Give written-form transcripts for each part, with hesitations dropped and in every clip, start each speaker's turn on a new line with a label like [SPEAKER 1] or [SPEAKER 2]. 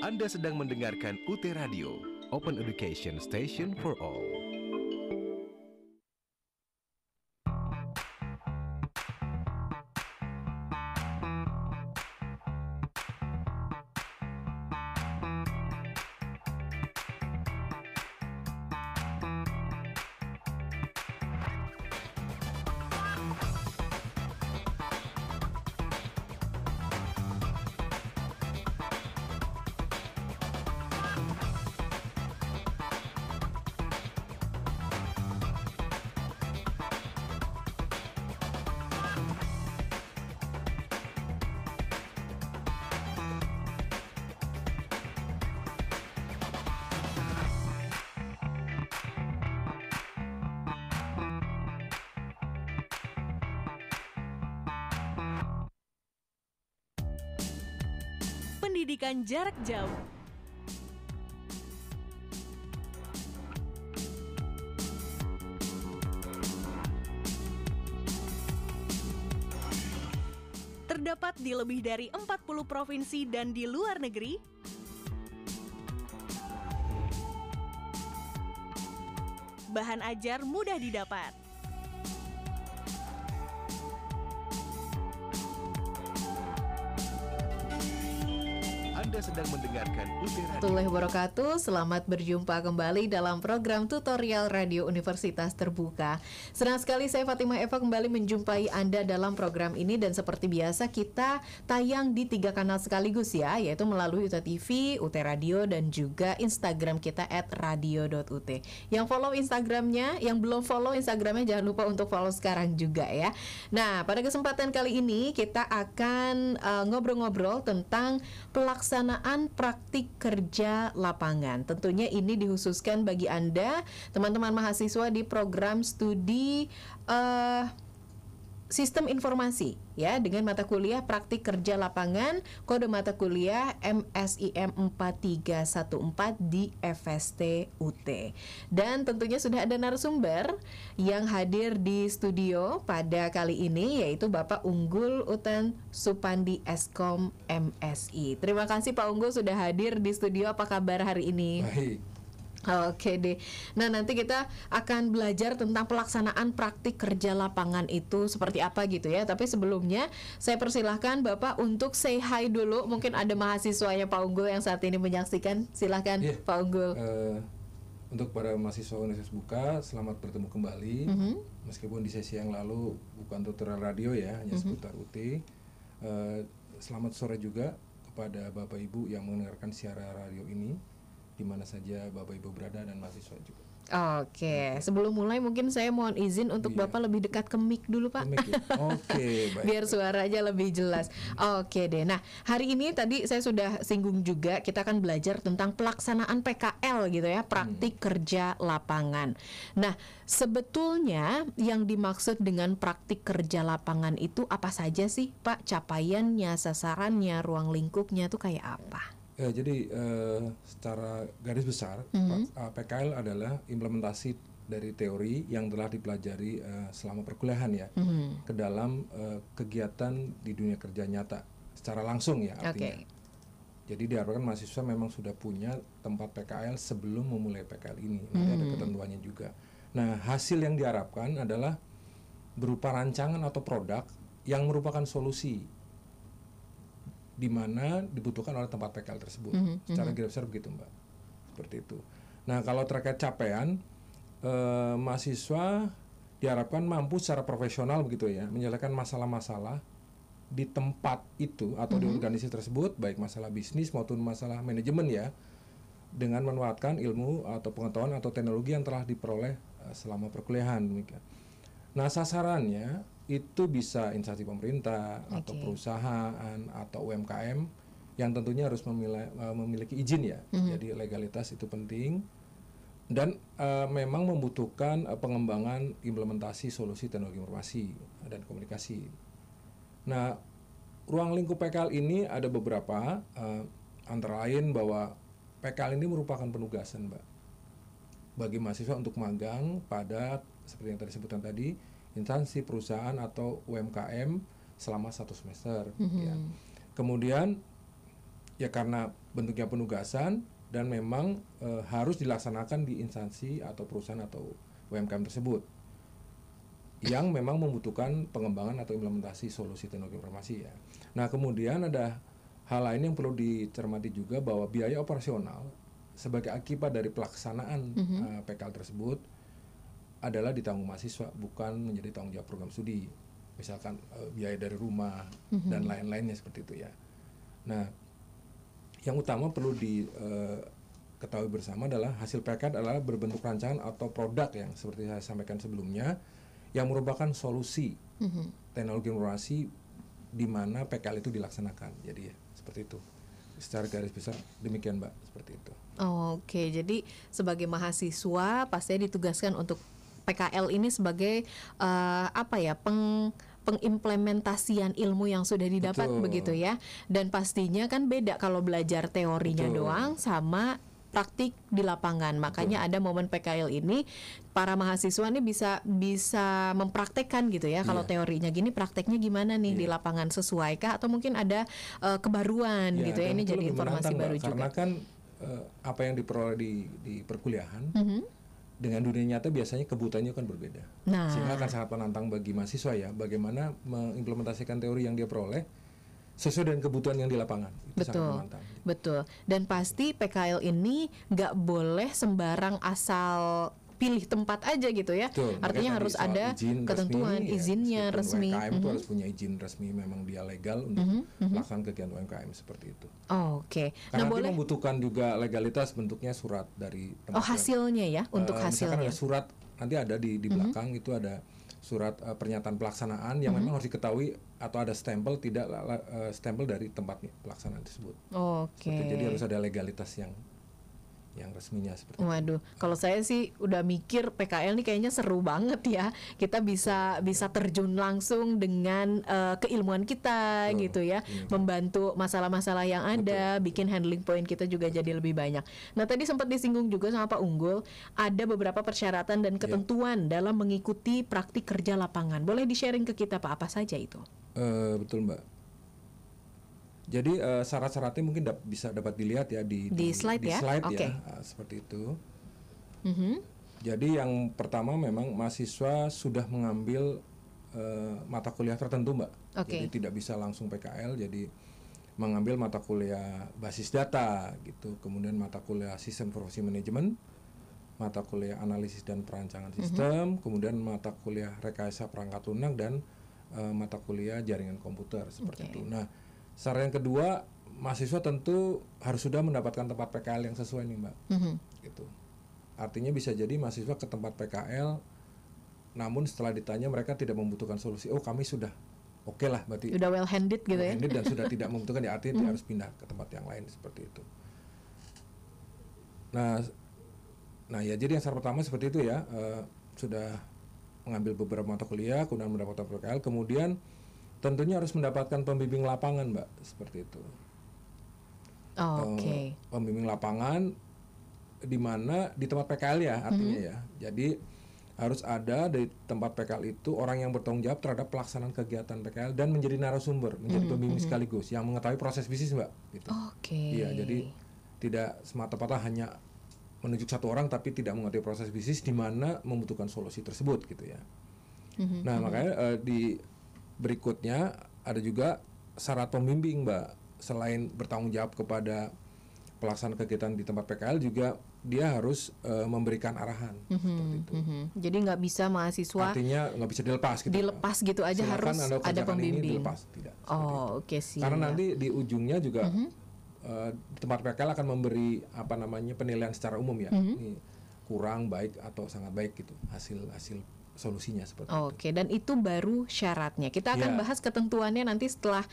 [SPEAKER 1] Anda sedang mendengarkan UT Radio, Open Education Station for All.
[SPEAKER 2] Pendidikan jarak jauh. Terdapat di lebih dari 40 provinsi dan di luar negeri. Bahan ajar mudah didapat.
[SPEAKER 1] Anda sedang mendengarkan UT Radio.
[SPEAKER 3] Warahmatullahi wabarakatuh. Selamat berjumpa kembali dalam program tutorial Radio Universitas Terbuka. Senang sekali saya Fatimah Eva kembali menjumpai Anda dalam program ini, dan seperti biasa kita tayang di 3 kanal sekaligus ya, yaitu melalui UT TV, UT Radio, dan juga Instagram kita @radio.ut. Yang follow Instagramnya, yang belum follow Instagramnya jangan lupa untuk follow sekarang juga ya. Nah, pada kesempatan kali ini kita akan ngobrol-ngobrol tentang pelaksanaan praktik kerja lapangan. Tentunya ini dikhususkan bagi Anda, teman-teman mahasiswa di program studi Sistem Informasi ya, dengan mata kuliah praktik kerja lapangan, kode mata kuliah MSIM 4314 di FST UT. Dan tentunya sudah ada narasumber yang hadir di studio pada kali ini, yaitu Bapak Unggul Utan Supandi Eskom MSI. Terima kasih Pak Unggul sudah hadir di studio. Apa kabar hari ini?
[SPEAKER 4] Baik.
[SPEAKER 3] Oke deh. Nah, nanti kita akan belajar tentang pelaksanaan praktik kerja lapangan itu seperti apa gitu ya. Tapi sebelumnya saya persilahkan Bapak untuk say hi dulu. Mungkin ada mahasiswanya Pak Unggul yang saat ini menyaksikan. Silahkan Pak Unggul.
[SPEAKER 4] Untuk para mahasiswa Universitas Buka, selamat bertemu kembali. Meskipun di sesi yang lalu bukan tutorial radio ya, hanya seputar UT. Selamat sore juga kepada Bapak Ibu yang mendengarkan siaran radio ini, di mana saja Bapak Ibu berada, dan mahasiswa juga.
[SPEAKER 3] Oke, sebelum mulai mungkin saya mohon izin untuk Bapak lebih dekat ke mic dulu Pak.
[SPEAKER 4] Oke, baik.
[SPEAKER 3] Biar suaranya lebih jelas. Oke deh. Nah, hari ini tadi saya sudah singgung juga, kita akan belajar tentang pelaksanaan PKL gitu ya, praktik kerja lapangan. Nah, sebetulnya yang dimaksud dengan praktik kerja lapangan itu apa saja sih Pak? Capaiannya, sasarannya, ruang lingkupnya tuh kayak apa?
[SPEAKER 4] Ya, jadi secara garis besar PKL adalah implementasi dari teori yang telah dipelajari selama perkuliahan ya, ke dalam kegiatan di dunia kerja nyata secara langsung ya artinya. Jadi diharapkan mahasiswa memang sudah punya tempat PKL sebelum memulai PKL ini. Nanti ada ketentuannya juga. Nah, hasil yang diharapkan adalah berupa rancangan atau produk yang merupakan solusi di mana dibutuhkan oleh tempat PKL tersebut. Secara garis besar begitu Mbak, seperti itu. Nah, kalau terkait capaian, mahasiswa diharapkan mampu secara profesional begitu ya, menyelesaikan masalah-masalah di tempat itu atau di organisasi tersebut, baik masalah bisnis maupun masalah manajemen ya, dengan memanfaatkan ilmu atau pengetahuan atau teknologi yang telah diperoleh selama perkuliahan demikian. Nah, sasarannya itu bisa instansi pemerintah atau perusahaan atau UMKM yang tentunya harus memiliki izin ya. Jadi legalitas itu penting, dan memang membutuhkan pengembangan implementasi solusi teknologi informasi dan komunikasi. Nah, ruang lingkup PKL ini ada beberapa, antara lain bahwa PKL ini merupakan penugasan Mbak bagi mahasiswa untuk magang pada, seperti yang tadi disebutkan tadi, instansi perusahaan atau UMKM selama 1 semester. Ya. Kemudian Ya karena bentuknya penugasan dan memang harus dilaksanakan di instansi atau perusahaan atau UMKM tersebut yang memang membutuhkan pengembangan atau implementasi solusi teknologi informasi ya. Nah kemudian ada hal lain yang perlu dicermati juga, bahwa biaya operasional sebagai akibat dari pelaksanaan PKL tersebut adalah ditanggung mahasiswa, bukan menjadi tanggung jawab program studi. Misalkan biaya dari rumah dan lain-lainnya seperti itu ya. Nah, yang utama perlu diketahui bersama adalah hasil PKL adalah berbentuk rancangan atau produk yang seperti saya sampaikan sebelumnya, yang merupakan solusi teknologi informasi di mana PKL itu dilaksanakan. Jadi ya seperti itu. Secara garis besar demikian Mbak, seperti itu.
[SPEAKER 3] Oke, jadi sebagai mahasiswa pastinya ditugaskan untuk PKL ini sebagai pengimplementasian ilmu yang sudah didapat.
[SPEAKER 4] Betul.
[SPEAKER 3] Begitu ya. Dan pastinya kan beda kalau belajar teorinya
[SPEAKER 4] Betul.
[SPEAKER 3] doang sama praktik di lapangan. Makanya ada momen PKL ini para mahasiswa ini bisa mempraktekkan gitu ya. Kalau teorinya gini, prakteknya gimana nih di lapangan, sesuaikah atau mungkin ada kebaruan gitu ya.
[SPEAKER 4] dan
[SPEAKER 3] Ini
[SPEAKER 4] itu
[SPEAKER 3] jadi
[SPEAKER 4] lebih
[SPEAKER 3] informasi
[SPEAKER 4] menantang,
[SPEAKER 3] baru
[SPEAKER 4] Mbak,
[SPEAKER 3] juga.
[SPEAKER 4] karena kan apa yang diperoleh di perkuliahan dengan dunia nyata biasanya kebutuhannya kan berbeda.
[SPEAKER 3] Nah.
[SPEAKER 4] Sehingga akan sangat menantang bagi mahasiswa ya, bagaimana mengimplementasikan teori yang dia peroleh sesuai dengan kebutuhan yang di lapangan. Itu sangat menantang.
[SPEAKER 3] Betul. Dan pasti PKL ini nggak boleh sembarang asal pilih tempat aja gitu ya.
[SPEAKER 4] Betul.
[SPEAKER 3] Artinya
[SPEAKER 4] Makanya
[SPEAKER 3] harus
[SPEAKER 4] tadi soal
[SPEAKER 3] ada
[SPEAKER 4] izin
[SPEAKER 3] ketentuan
[SPEAKER 4] resmi,
[SPEAKER 3] izinnya
[SPEAKER 4] meskipun
[SPEAKER 3] resmi.
[SPEAKER 4] UMKM itu harus punya izin resmi, memang dia legal untuk melaksanakan kegiatan UMKM seperti itu.
[SPEAKER 3] Oke.
[SPEAKER 4] Karena nanti
[SPEAKER 3] boleh.
[SPEAKER 4] membutuhkan juga legalitas, bentuknya surat dari tempat.
[SPEAKER 3] Hasilnya ya, untuk
[SPEAKER 4] Misalkan
[SPEAKER 3] hasilnya.
[SPEAKER 4] ada surat, nanti ada di belakang itu ada surat pernyataan pelaksanaan yang memang harus diketahui atau ada stempel stempel dari tempat pelaksanaan tersebut.
[SPEAKER 3] Oke.
[SPEAKER 4] Jadi harus ada legalitas yang resminya seperti itu.
[SPEAKER 3] Waduh, kalau saya sih udah mikir PKL nih kayaknya seru banget ya. Kita bisa terjun langsung dengan keilmuan kita gitu ya, membantu masalah-masalah yang ada, bikin handling point kita juga jadi lebih banyak. Nah, tadi sempat disinggung juga sama Pak Unggul, ada beberapa persyaratan dan ketentuan dalam mengikuti praktik kerja lapangan. Boleh di-sharing ke kita Pak, apa saja itu?
[SPEAKER 4] Betul Mbak. Jadi syarat-syaratnya mungkin bisa dapat dilihat ya di
[SPEAKER 3] slide ya? Oke.
[SPEAKER 4] Seperti itu. Jadi yang pertama memang mahasiswa sudah mengambil mata kuliah tertentu Mbak. Jadi tidak bisa langsung PKL, jadi mengambil mata kuliah basis data gitu, kemudian mata kuliah sistem informasi manajemen, mata kuliah analisis dan perancangan sistem, kemudian mata kuliah rekayasa perangkat lunak, dan mata kuliah jaringan komputer seperti itu. Nah, syarat yang kedua, mahasiswa tentu harus sudah mendapatkan tempat PKL yang sesuai nih Mbak. Gitu. Artinya bisa jadi mahasiswa ke tempat PKL, namun setelah ditanya mereka tidak membutuhkan solusi. Oh, kami sudah oke lah, berarti
[SPEAKER 3] Udah well handed gitu ya.
[SPEAKER 4] handed dan sudah tidak membutuhkan, ya artinya dia harus pindah ke tempat yang lain seperti itu. Nah ya, jadi yang syarat pertama seperti itu ya, sudah mengambil beberapa mata kuliah, kemudian mendapatkan PKL, kemudian tentunya harus mendapatkan pembimbing lapangan Mbak, seperti itu. Pembimbing lapangan di mana di tempat PKL ya, artinya ya. Jadi harus ada di tempat PKL itu orang yang bertanggung jawab terhadap pelaksanaan kegiatan PKL dan menjadi narasumber, menjadi pembimbing sekaligus yang mengetahui proses bisnis Mbak. Gitu. Iya, jadi tidak semata-mata hanya menunjuk satu orang tapi tidak mengerti proses bisnis di mana membutuhkan solusi tersebut gitu ya. Nah makanya di berikutnya ada juga syarat pembimbing Mbak. Selain bertanggung jawab kepada pelaksanaan kegiatan di tempat PKL, juga dia harus memberikan arahan seperti itu.
[SPEAKER 3] Jadi nggak bisa mahasiswa
[SPEAKER 4] artinya nggak bisa dilepas gitu
[SPEAKER 3] aja.
[SPEAKER 4] Silakan
[SPEAKER 3] harus
[SPEAKER 4] Anda
[SPEAKER 3] ada pembimbing.
[SPEAKER 4] Dilepas, tidak. Seperti itu.
[SPEAKER 3] Sih.
[SPEAKER 4] Karena nanti di ujungnya juga tempat PKL akan memberi penilaian secara umum ya. Ini kurang baik atau sangat baik gitu hasil solusinya seperti itu.
[SPEAKER 3] Dan itu baru syaratnya. Kita akan bahas ketentuannya nanti setelah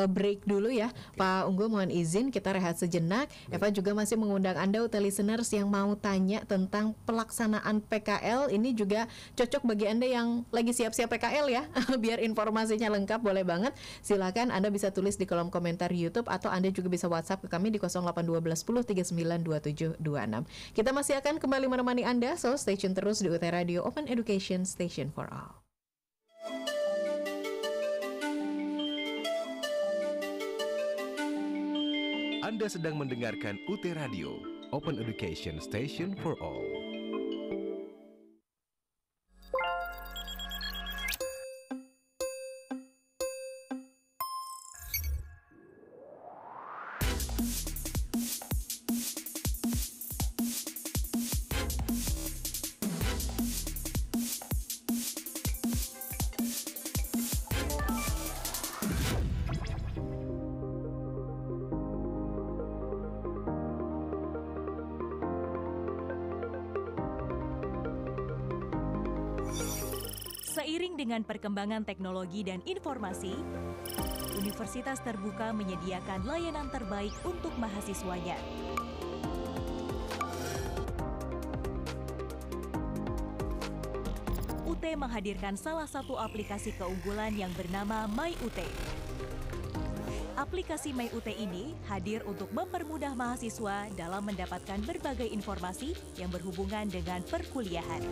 [SPEAKER 3] break dulu ya. Pak Unggul mohon izin kita rehat sejenak. Eva juga masih mengundang Anda listeners yang mau tanya tentang pelaksanaan PKL. Ini juga cocok bagi Anda yang lagi siap-siap PKL ya. Biar informasinya lengkap, boleh banget. Silakan Anda bisa tulis di kolom komentar YouTube atau Anda juga bisa WhatsApp ke kami di 0812 10 39 27 26. Kita masih akan kembali menemani Anda, so stay tune terus di UT Radio Open Education Station for All.
[SPEAKER 1] Anda sedang mendengarkan UT Radio, Open Education Station for All.
[SPEAKER 5] Seiring dengan perkembangan teknologi dan informasi, Universitas Terbuka menyediakan layanan terbaik untuk mahasiswanya. UT menghadirkan salah satu aplikasi keunggulan yang bernama MyUT. Aplikasi MyUT ini hadir untuk mempermudah mahasiswa dalam mendapatkan berbagai informasi yang berhubungan dengan perkuliahan.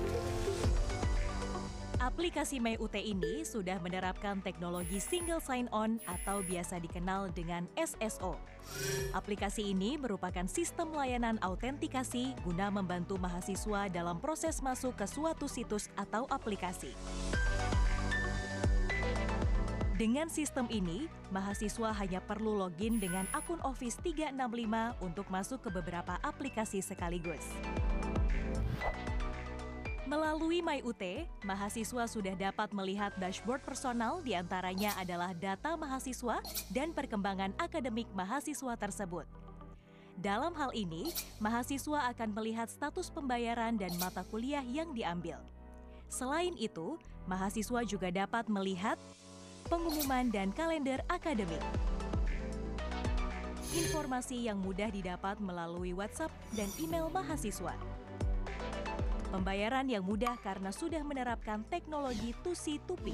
[SPEAKER 5] Aplikasi MyUT ini sudah menerapkan teknologi single sign-on atau biasa dikenal dengan SSO. Aplikasi ini merupakan sistem layanan autentikasi guna membantu mahasiswa dalam proses masuk ke suatu situs atau aplikasi. Dengan sistem ini, mahasiswa hanya perlu login dengan akun Office 365 untuk masuk ke beberapa aplikasi sekaligus. Melalui MyUT, mahasiswa sudah dapat melihat dashboard personal, diantaranya adalah data mahasiswa dan perkembangan akademik mahasiswa tersebut. Dalam hal ini, mahasiswa akan melihat status pembayaran dan mata kuliah yang diambil. Selain itu, mahasiswa juga dapat melihat pengumuman dan kalender akademik. Informasi yang mudah didapat melalui WhatsApp dan email mahasiswa. Pembayaran yang mudah karena sudah menerapkan teknologi 2C2P.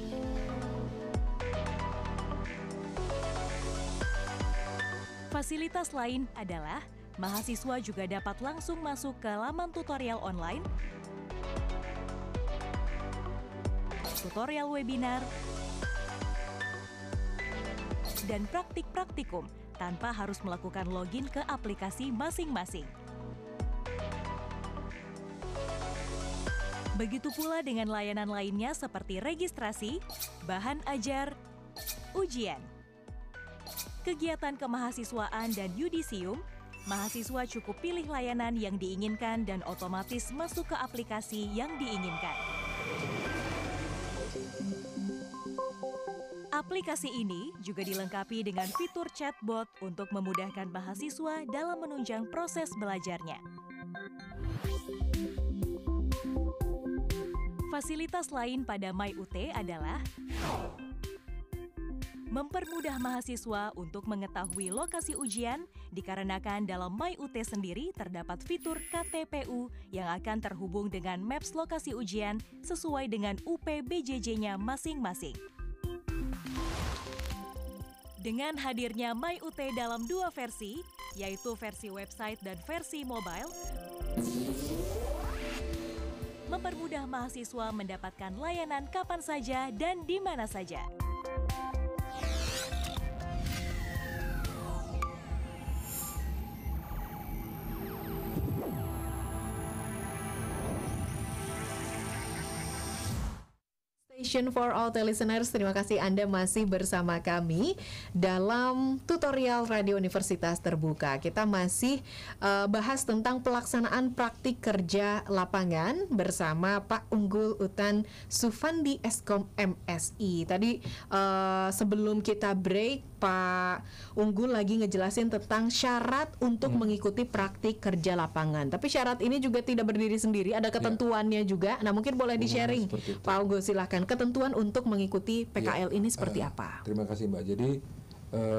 [SPEAKER 5] Fasilitas lain adalah mahasiswa juga dapat langsung masuk ke laman tutorial online, tutorial webinar, dan praktik-praktikum tanpa harus melakukan login ke aplikasi masing-masing. Begitu pula dengan layanan lainnya seperti registrasi, bahan ajar, ujian, kegiatan kemahasiswaan, dan yudisium. Mahasiswa cukup pilih layanan yang diinginkan dan otomatis masuk ke aplikasi yang diinginkan. Aplikasi ini juga dilengkapi dengan fitur chatbot untuk memudahkan mahasiswa dalam menunjang proses belajarnya. Fasilitas lain pada MyUT adalah mempermudah mahasiswa untuk mengetahui lokasi ujian, dikarenakan dalam MyUT sendiri terdapat fitur KTPU yang akan terhubung dengan maps lokasi ujian sesuai dengan UPBJJ-nya masing-masing. Dengan hadirnya MyUT dalam dua versi, yaitu versi website dan versi mobile, mempermudah mahasiswa mendapatkan layanan kapan saja dan di mana saja.
[SPEAKER 3] Station for all listeners, terima kasih Anda masih bersama kami dalam tutorial Radio Universitas Terbuka. Kita masih bahas tentang pelaksanaan praktik kerja lapangan bersama Pak Unggul Utan Sufandi Eskom MSI. Tadi sebelum kita break, Pak Unggul lagi ngejelasin tentang syarat untuk mengikuti praktik kerja lapangan. Tapi syarat ini juga tidak berdiri sendiri, ada ketentuannya juga. Nah, mungkin boleh di-sharing, Pak Unggul, silahkan. Ketentuan untuk mengikuti PKL ini seperti apa?
[SPEAKER 4] Terima kasih Mbak. Jadi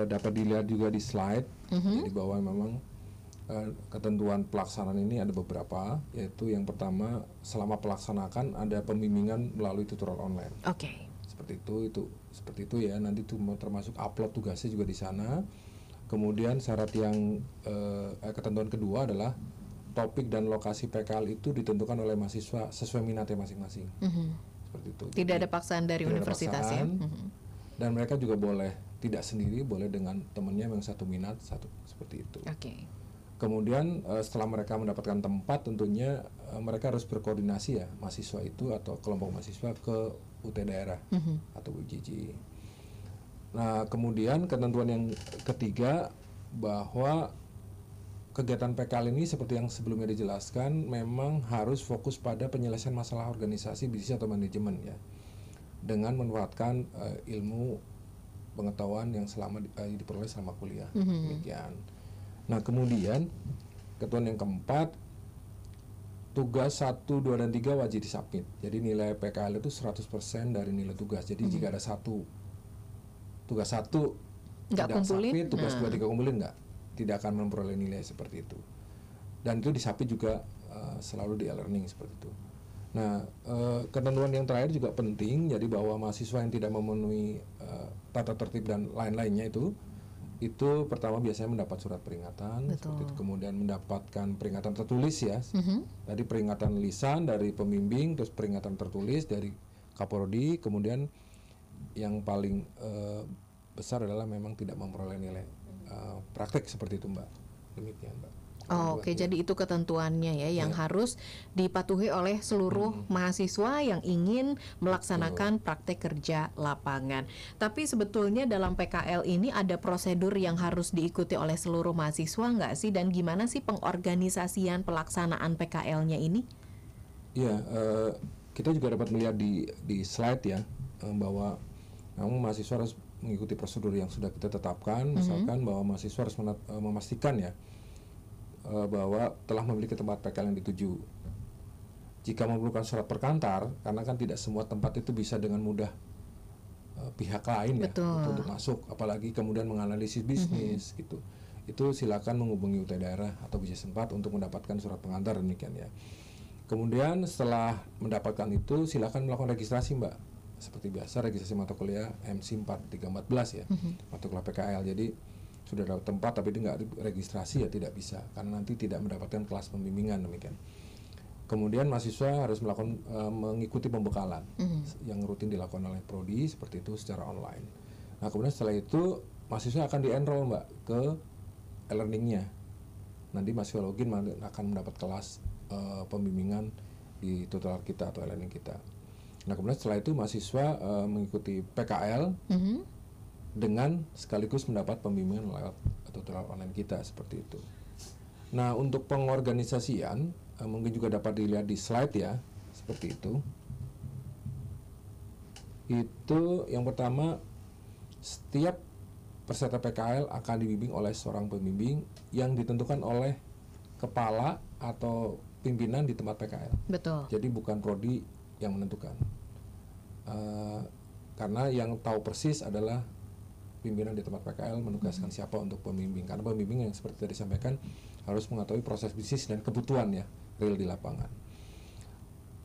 [SPEAKER 4] dapat dilihat juga di slide, jadi bahwa memang ketentuan pelaksanaan ini ada beberapa, yaitu yang pertama, selama pelaksanaan ada pembimbingan melalui tutorial online.
[SPEAKER 3] Oke.
[SPEAKER 4] Seperti itu ya. Nanti itu termasuk upload tugasnya juga di sana. Kemudian syarat yang ketentuan kedua adalah topik dan lokasi PKL itu ditentukan oleh mahasiswa sesuai minatnya masing-masing. Seperti itu.
[SPEAKER 3] Tidak ada paksaan dari universitas ya.
[SPEAKER 4] Dan mereka juga boleh tidak sendiri, boleh dengan temannya yang satu minat, satu seperti itu.
[SPEAKER 3] Oke.
[SPEAKER 4] Kemudian setelah mereka mendapatkan tempat, tentunya mereka harus berkoordinasi ya, mahasiswa itu atau kelompok mahasiswa ke UT daerah atau UJJ. Nah, kemudian ketentuan yang ketiga bahwa kegiatan PKL ini seperti yang sebelumnya dijelaskan memang harus fokus pada penyelesaian masalah organisasi, bisnis atau manajemen ya, dengan memanfaatkan ilmu pengetahuan yang diperoleh selama kuliah. Demikian. Nah, kemudian ketentuan yang keempat, tugas 1, 2, dan 3 wajib disubmit. Jadi nilai PKL itu 100% dari nilai tugas. Jadi jika ada tugas 1
[SPEAKER 3] nggak
[SPEAKER 4] tidak
[SPEAKER 3] kumpulin,
[SPEAKER 4] submit, tugas 2, 3 kumpulin tidak akan memperoleh nilai seperti itu. Dan itu disubmit juga selalu di e-learning seperti itu. Nah, ketentuan yang terakhir juga penting, jadi bahwa mahasiswa yang tidak memenuhi tata tertib dan lain-lainnya itu pertama biasanya mendapat surat peringatan, seperti itu. Kemudian mendapatkan peringatan tertulis ya. Tadi peringatan lisan dari pembimbing, terus peringatan tertulis dari Kaprodi, kemudian yang paling besar adalah memang tidak memperoleh nilai praktek seperti itu, Mbak. Demikian, Mbak.
[SPEAKER 3] Oke, jadi itu ketentuannya ya yang harus dipatuhi oleh seluruh mahasiswa yang ingin melaksanakan praktek kerja lapangan. Tapi sebetulnya dalam PKL ini ada prosedur yang harus diikuti oleh seluruh mahasiswa nggak sih? Dan gimana sih pengorganisasian pelaksanaan PKL-nya ini?
[SPEAKER 4] Iya, kita juga dapat melihat di slide ya, bahwa memang mahasiswa harus mengikuti prosedur yang sudah kita tetapkan. Misalkan bahwa mahasiswa harus memastikan ya bahwa telah memiliki tempat PKL yang dituju. Jika memerlukan surat perkantar, karena kan tidak semua tempat itu bisa dengan mudah pihak lain ya untuk masuk, apalagi kemudian menganalisis bisnis gitu. Itu silakan menghubungi UT daerah atau bisnis tempat untuk mendapatkan surat pengantar, demikian ya. Kemudian setelah mendapatkan itu silakan melakukan registrasi, Mbak. Seperti biasa registrasi mata kuliah MC 4314 ya, mata kuliah PKL. Jadi sudah dapat tempat tapi nggak registrasi ya tidak bisa, karena nanti tidak mendapatkan kelas pembimbingan, demikian. Kemudian mahasiswa harus mengikuti pembekalan yang rutin dilakukan oleh Prodi seperti itu secara online. Nah, kemudian setelah itu mahasiswa akan di-enroll, Mbak, ke e-learningnya. Nanti mahasiswa login akan mendapat kelas pembimbingan di tutorial kita atau e-learning kita. Nah, kemudian setelah itu mahasiswa mengikuti PKL dengan sekaligus mendapat pembimbingan lewat tutorial online kita seperti itu. Nah, untuk pengorganisasian mungkin juga dapat dilihat di slide ya, seperti itu. Itu yang pertama, setiap peserta PKL akan dibimbing oleh seorang pembimbing yang ditentukan oleh kepala atau pimpinan di tempat PKL.
[SPEAKER 3] Betul.
[SPEAKER 4] Jadi bukan prodi yang menentukan. Karena yang tahu persis adalah pimpinan di tempat PKL menugaskan siapa untuk pembimbing, karena pembimbing yang seperti tadi disampaikan harus mengetahui proses bisnis dan kebutuhan ya real di lapangan.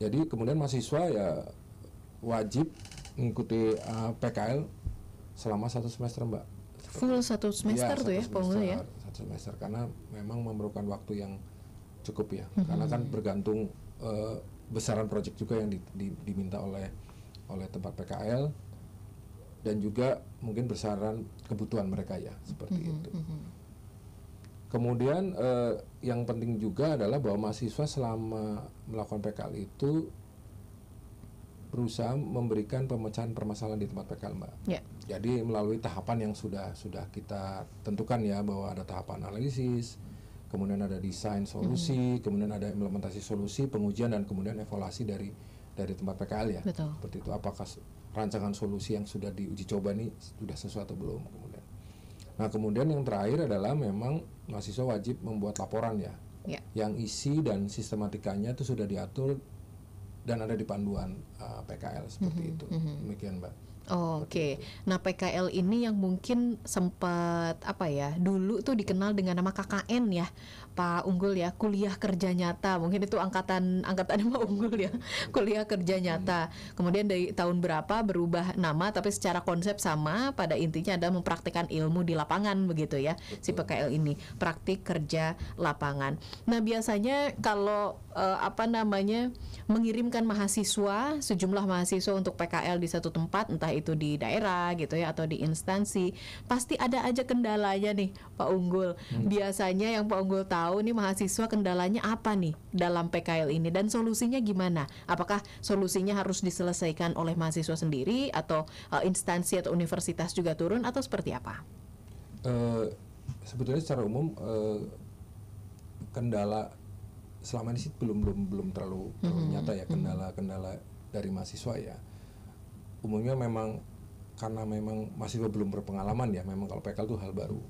[SPEAKER 4] Jadi kemudian mahasiswa ya wajib mengikuti PKL selama 1 semester, Mbak.
[SPEAKER 3] Full 1 semester tuh ya, pengguna ya.
[SPEAKER 4] 1 semester, karena memang memerlukan waktu yang cukup ya, karena kan bergantung besaran proyek juga yang diminta oleh tempat PKL. Dan juga mungkin besaran kebutuhan mereka ya, seperti itu. Kemudian yang penting juga adalah bahwa mahasiswa selama melakukan PKL itu berusaha memberikan pemecahan permasalahan di tempat PKL, Mbak. Yeah. Jadi melalui tahapan yang sudah kita tentukan ya, bahwa ada tahapan analisis, kemudian ada desain solusi, kemudian ada implementasi solusi, pengujian, dan kemudian evaluasi dari tempat PKL ya.
[SPEAKER 3] Betul.
[SPEAKER 4] Seperti itu, apakah rancangan solusi yang sudah diuji coba nih sudah sesuai atau belum kemudian. Nah, kemudian yang terakhir adalah memang mahasiswa wajib membuat laporan ya. Yang isi dan sistematikanya itu sudah diatur dan ada di panduan PKL seperti itu. Demikian, Mbak.
[SPEAKER 3] Oke. Nah, PKL ini yang mungkin sempat dulu tuh dikenal dengan nama KKN ya, Pak Unggul ya, kuliah kerja nyata. Mungkin itu angkatan Pak Unggul ya, kuliah kerja nyata. Kemudian dari tahun berapa berubah nama, tapi secara konsep sama. Pada intinya adalah mempraktikkan ilmu di lapangan begitu ya. Betul. Si PKL ini praktik kerja lapangan. Nah, biasanya kalau mengirimkan mahasiswa, sejumlah mahasiswa untuk PKL di satu tempat, entah itu di daerah gitu ya atau di instansi, pasti ada aja kendalanya nih Pak Unggul. Biasanya yang Pak Unggul tahu nih mahasiswa kendalanya apa nih dalam PKL ini dan solusinya gimana? Apakah solusinya harus diselesaikan oleh mahasiswa sendiri atau instansi atau universitas juga turun atau seperti apa?
[SPEAKER 4] Sebetulnya secara umum kendala selama ini sih belum terlalu nyata ya kendala dari mahasiswa ya. Umumnya memang karena memang mahasiswa belum berpengalaman ya, memang kalau PKL itu hal baru.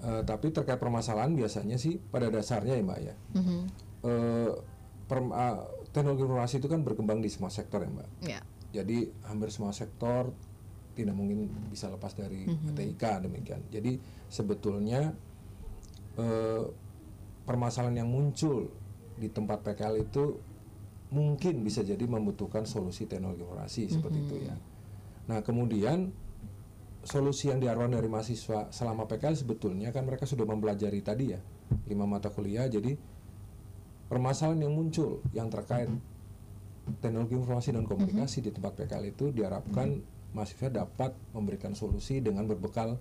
[SPEAKER 4] Tapi terkait permasalahan biasanya sih pada dasarnya ya Mbak ya, teknologi informasi itu kan berkembang di semua sektor ya Mbak.
[SPEAKER 3] Yeah.
[SPEAKER 4] Jadi hampir semua sektor tidak mungkin bisa lepas dari TIK demikian. Jadi sebetulnya permasalahan yang muncul di tempat PKL itu mungkin bisa jadi membutuhkan solusi teknologi informasi seperti itu ya. Nah kemudian solusi yang diarahkan dari mahasiswa selama PKL sebetulnya kan mereka sudah mempelajari tadi ya 5 mata kuliah. Jadi permasalahan yang muncul yang terkait teknologi informasi dan komunikasi di tempat PKL itu diharapkan mahasiswa dapat memberikan solusi dengan berbekal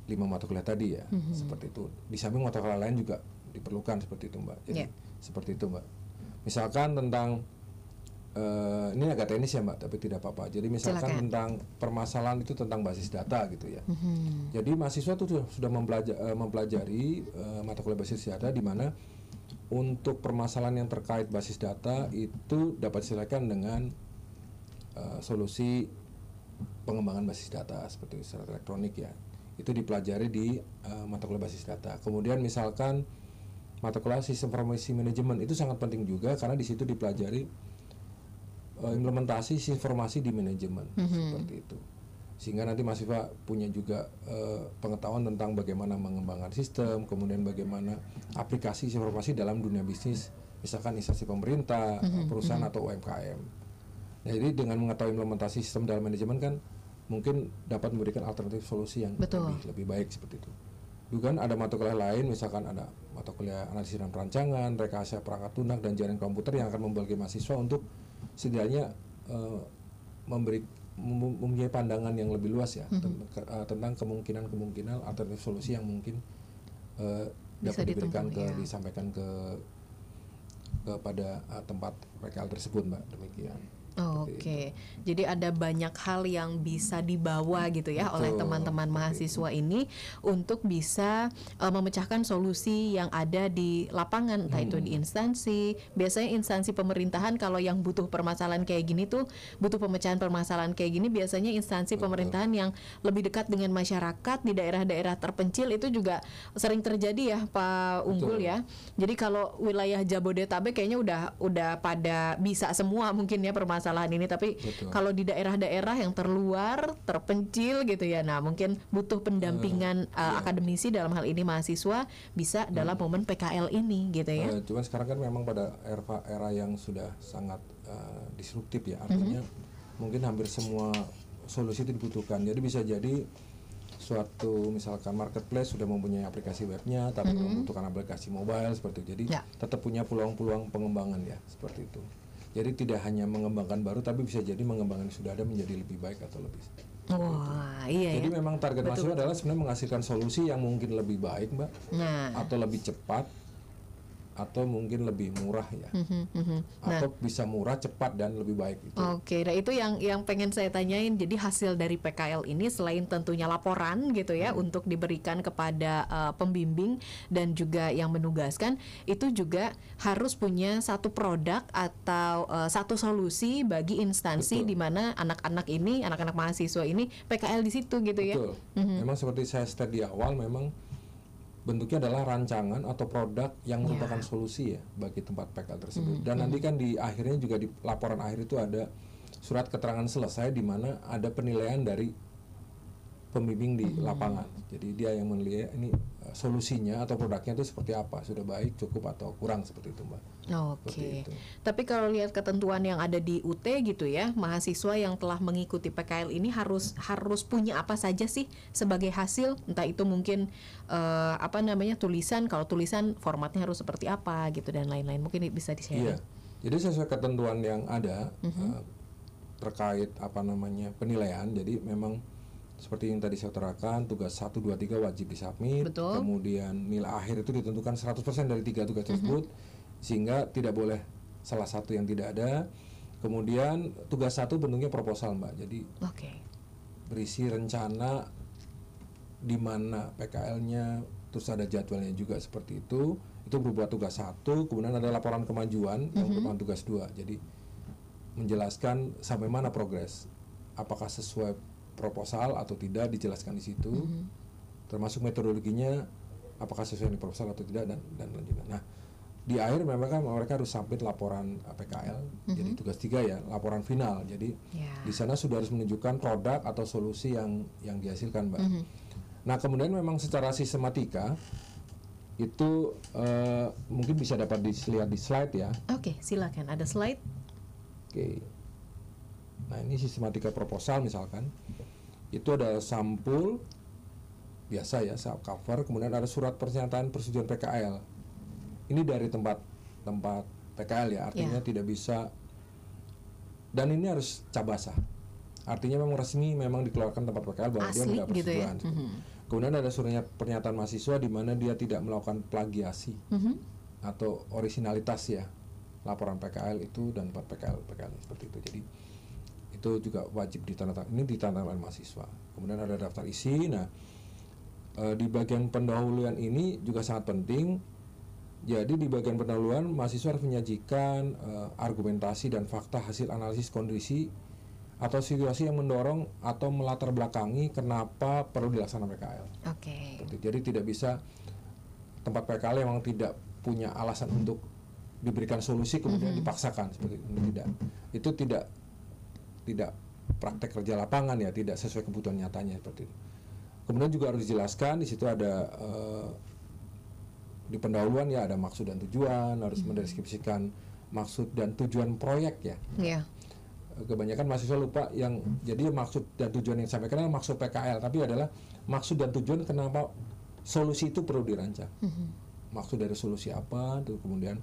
[SPEAKER 4] 5 mata kuliah tadi ya, seperti itu. Di samping mata kuliah lain juga diperlukan seperti itu Mbak. Jadi seperti itu Mbak. Misalkan tentang ini agak teknis ya Mbak, tapi tidak apa-apa. Jadi misalkan tentang permasalahan itu tentang basis data gitu ya. Jadi mahasiswa itu sudah mempelajari mata kuliah basis data di mana untuk permasalahan yang terkait basis data itu dapat diselesaikan dengan solusi pengembangan basis data seperti secara elektronik ya. Itu dipelajari di mata kuliah basis data. Kemudian misalkan mata kuliah sistem informasi manajemen itu sangat penting juga karena di situ dipelajari implementasi informasi di manajemen seperti itu. Sehingga nanti mahasiswa punya juga pengetahuan tentang bagaimana mengembangkan sistem, kemudian bagaimana aplikasi informasi dalam dunia bisnis, misalkan instansi pemerintah, perusahaan atau UMKM. Nah, jadi dengan mengetahui implementasi sistem dalam manajemen kan mungkin dapat memberikan alternatif solusi yang lebih baik seperti itu. Juga ada mata kuliah lain, misalkan ada mata kuliah analisis dan perancangan, rekayasa perangkat lunak dan jaringan komputer yang akan membantu mahasiswa untuk setidaknya mempunyai pandangan yang lebih luas ya tentang kemungkinan alternatif solusi yang mungkin dapat diberikan disampaikan kepada tempat PKL tersebut Mbak, demikian.
[SPEAKER 3] Oke, jadi ada banyak hal yang bisa dibawa gitu ya oleh teman-teman mahasiswa ini untuk bisa memecahkan solusi yang ada di lapangan, entah itu di instansi. Biasanya instansi pemerintahan kalau yang butuh permasalahan kayak gini tuh butuh pemecahan permasalahan kayak gini, biasanya instansi pemerintahan yang lebih dekat dengan masyarakat di daerah-daerah terpencil itu juga sering terjadi ya Pak Unggul ya. Jadi kalau wilayah Jabodetabek kayaknya udah pada bisa semua mungkin ya permasalahan ini, tapi kalau di daerah-daerah yang terluar, terpencil gitu ya, nah mungkin butuh pendampingan akademisi dalam hal ini mahasiswa bisa dalam momen PKL ini gitu ya.
[SPEAKER 4] Cuman sekarang kan memang pada era yang sudah sangat disruptif ya, artinya mungkin hampir semua solusi itu dibutuhkan. Jadi bisa jadi suatu misalkan marketplace sudah mempunyai aplikasi webnya, tapi membutuhkan aplikasi mobile seperti itu. Jadi tetap punya peluang-peluang pengembangan ya seperti itu. Jadi tidak hanya mengembangkan baru, tapi bisa jadi mengembangkan yang sudah ada menjadi lebih baik atau lebih. Jadi memang target mahasiswa adalah sebenarnya menghasilkan solusi yang mungkin lebih baik, Mbak, atau lebih cepat, atau mungkin lebih murah ya, atau bisa murah, cepat dan lebih baik itu.
[SPEAKER 3] Oke, nah itu yang pengen saya tanyain. Jadi hasil dari PKL ini selain tentunya laporan gitu ya untuk diberikan kepada pembimbing dan juga yang menugaskan, itu juga harus punya satu produk atau satu solusi bagi instansi di mana anak-anak mahasiswa ini PKL di situ gitu ya.
[SPEAKER 4] Memang seperti saya state di awal, memang bentuknya adalah rancangan atau produk yang merupakan solusi ya bagi tempat PKL tersebut. Dan nanti kan di akhirnya juga di laporan akhir itu ada surat keterangan selesai di mana ada penilaian dari pembimbing di lapangan. Jadi dia yang melihat ini solusinya atau produknya itu seperti apa, sudah baik, cukup atau kurang, seperti itu, Mbak.
[SPEAKER 3] Oke. Tapi kalau lihat ketentuan yang ada di UT gitu ya, mahasiswa yang telah mengikuti PKL ini harus punya apa saja sih sebagai hasil? Entah itu mungkin tulisan, kalau tulisan formatnya harus seperti apa gitu dan lain-lain. Mungkin bisa di-share.
[SPEAKER 4] Iya. Jadi sesuai ketentuan yang ada terkait penilaian. Jadi memang seperti yang tadi saya utarakan, tugas 1, 2, 3 wajib disubmit.
[SPEAKER 3] Betul.
[SPEAKER 4] Kemudian nilai akhir itu ditentukan 100% dari 3 tugas tersebut, sehingga tidak boleh salah satu yang tidak ada. Kemudian tugas 1 bentuknya proposal, Mbak. Jadi berisi rencana di mana PKL-nya, terus ada jadwalnya juga seperti itu berupa tugas 1. Kemudian ada laporan kemajuan yang merupakan tugas 2. Jadi menjelaskan sampai mana progres, apakah sesuai proposal atau tidak, dijelaskan di situ, termasuk metodologinya apakah sesuai dengan proposal atau tidak, dan lanjutan. Nah, di akhir memang mereka harus submit laporan PKL. Jadi tugas 3 ya, laporan final. Jadi di sana sudah harus menunjukkan produk atau solusi yang dihasilkan, Mbak. Nah, kemudian memang secara sistematika itu mungkin bisa dapat dilihat di slide ya.
[SPEAKER 3] Oke, silakan, ada slide.
[SPEAKER 4] Oke. Nah, ini sistematika proposal misalkan. Itu ada sampul biasa ya, cover, kemudian ada surat pernyataan persetujuan PKL. Ini dari tempat PKL ya, artinya tidak bisa, dan ini harus cap basah. Artinya memang resmi, memang dikeluarkan tempat PKL bahwa dia mendapat persetujuan. Gitu ya? Kemudian ada surat pernyataan mahasiswa di mana dia tidak melakukan plagiasi atau originalitas ya, laporan PKL itu dan tempat PKL seperti itu. Jadi itu juga wajib ditandatangani. Ini ditandatangani mahasiswa. Kemudian ada daftar isi. Nah, di bagian pendahuluan ini juga sangat penting. Jadi di bagian pendahuluan mahasiswa harus menyajikan argumentasi dan fakta hasil analisis kondisi atau situasi yang mendorong atau melatar belakangi kenapa perlu dilaksanakan PKL. Jadi tidak bisa tempat PKL yang memang tidak punya alasan untuk diberikan solusi kemudian dipaksakan, seperti itu. Tidak. Itu tidak praktek kerja lapangan ya, tidak sesuai kebutuhan nyatanya, seperti itu. Kemudian juga harus dijelaskan di situ ada di pendahuluan ya, ada maksud dan tujuan, harus mendeskripsikan maksud dan tujuan proyek ya. Kebanyakan mahasiswa lupa yang jadi maksud dan tujuan yang disampaikan adalah maksud PKL, tapi adalah maksud dan tujuan kenapa solusi itu perlu dirancang. Maksud dari solusi apa, tuh kemudian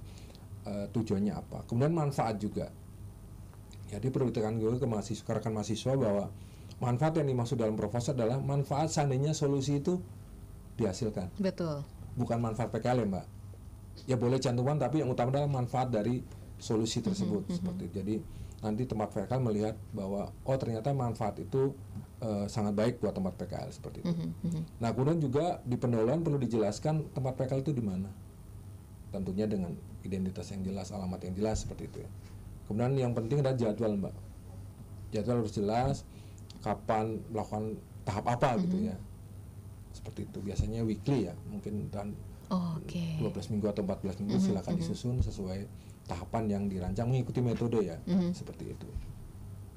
[SPEAKER 4] tujuannya apa, kemudian manfaat juga. Jadi perlu ditekankan juga ke rekan mahasiswa bahwa manfaat yang dimaksud dalam proposal adalah manfaat seandainya solusi itu dihasilkan.
[SPEAKER 3] Betul.
[SPEAKER 4] Bukan manfaat PKL ya, Mbak. Ya boleh cantuman, tapi yang utama adalah manfaat dari solusi tersebut. Seperti itu. Jadi nanti tempat PKL melihat bahwa ternyata manfaat itu sangat baik buat tempat PKL, seperti itu. Nah, kemudian juga di pendahuluan perlu dijelaskan tempat PKL itu di mana. Tentunya dengan identitas yang jelas, alamat yang jelas, seperti itu ya. Kemudian yang penting adalah jadwal, Mbak. Jadwal harus jelas, kapan melakukan tahap apa gitu ya. Seperti itu. Biasanya weekly ya, mungkin dan 12 minggu atau 14 minggu silakan disusun sesuai tahapan yang dirancang mengikuti metode ya. Seperti itu.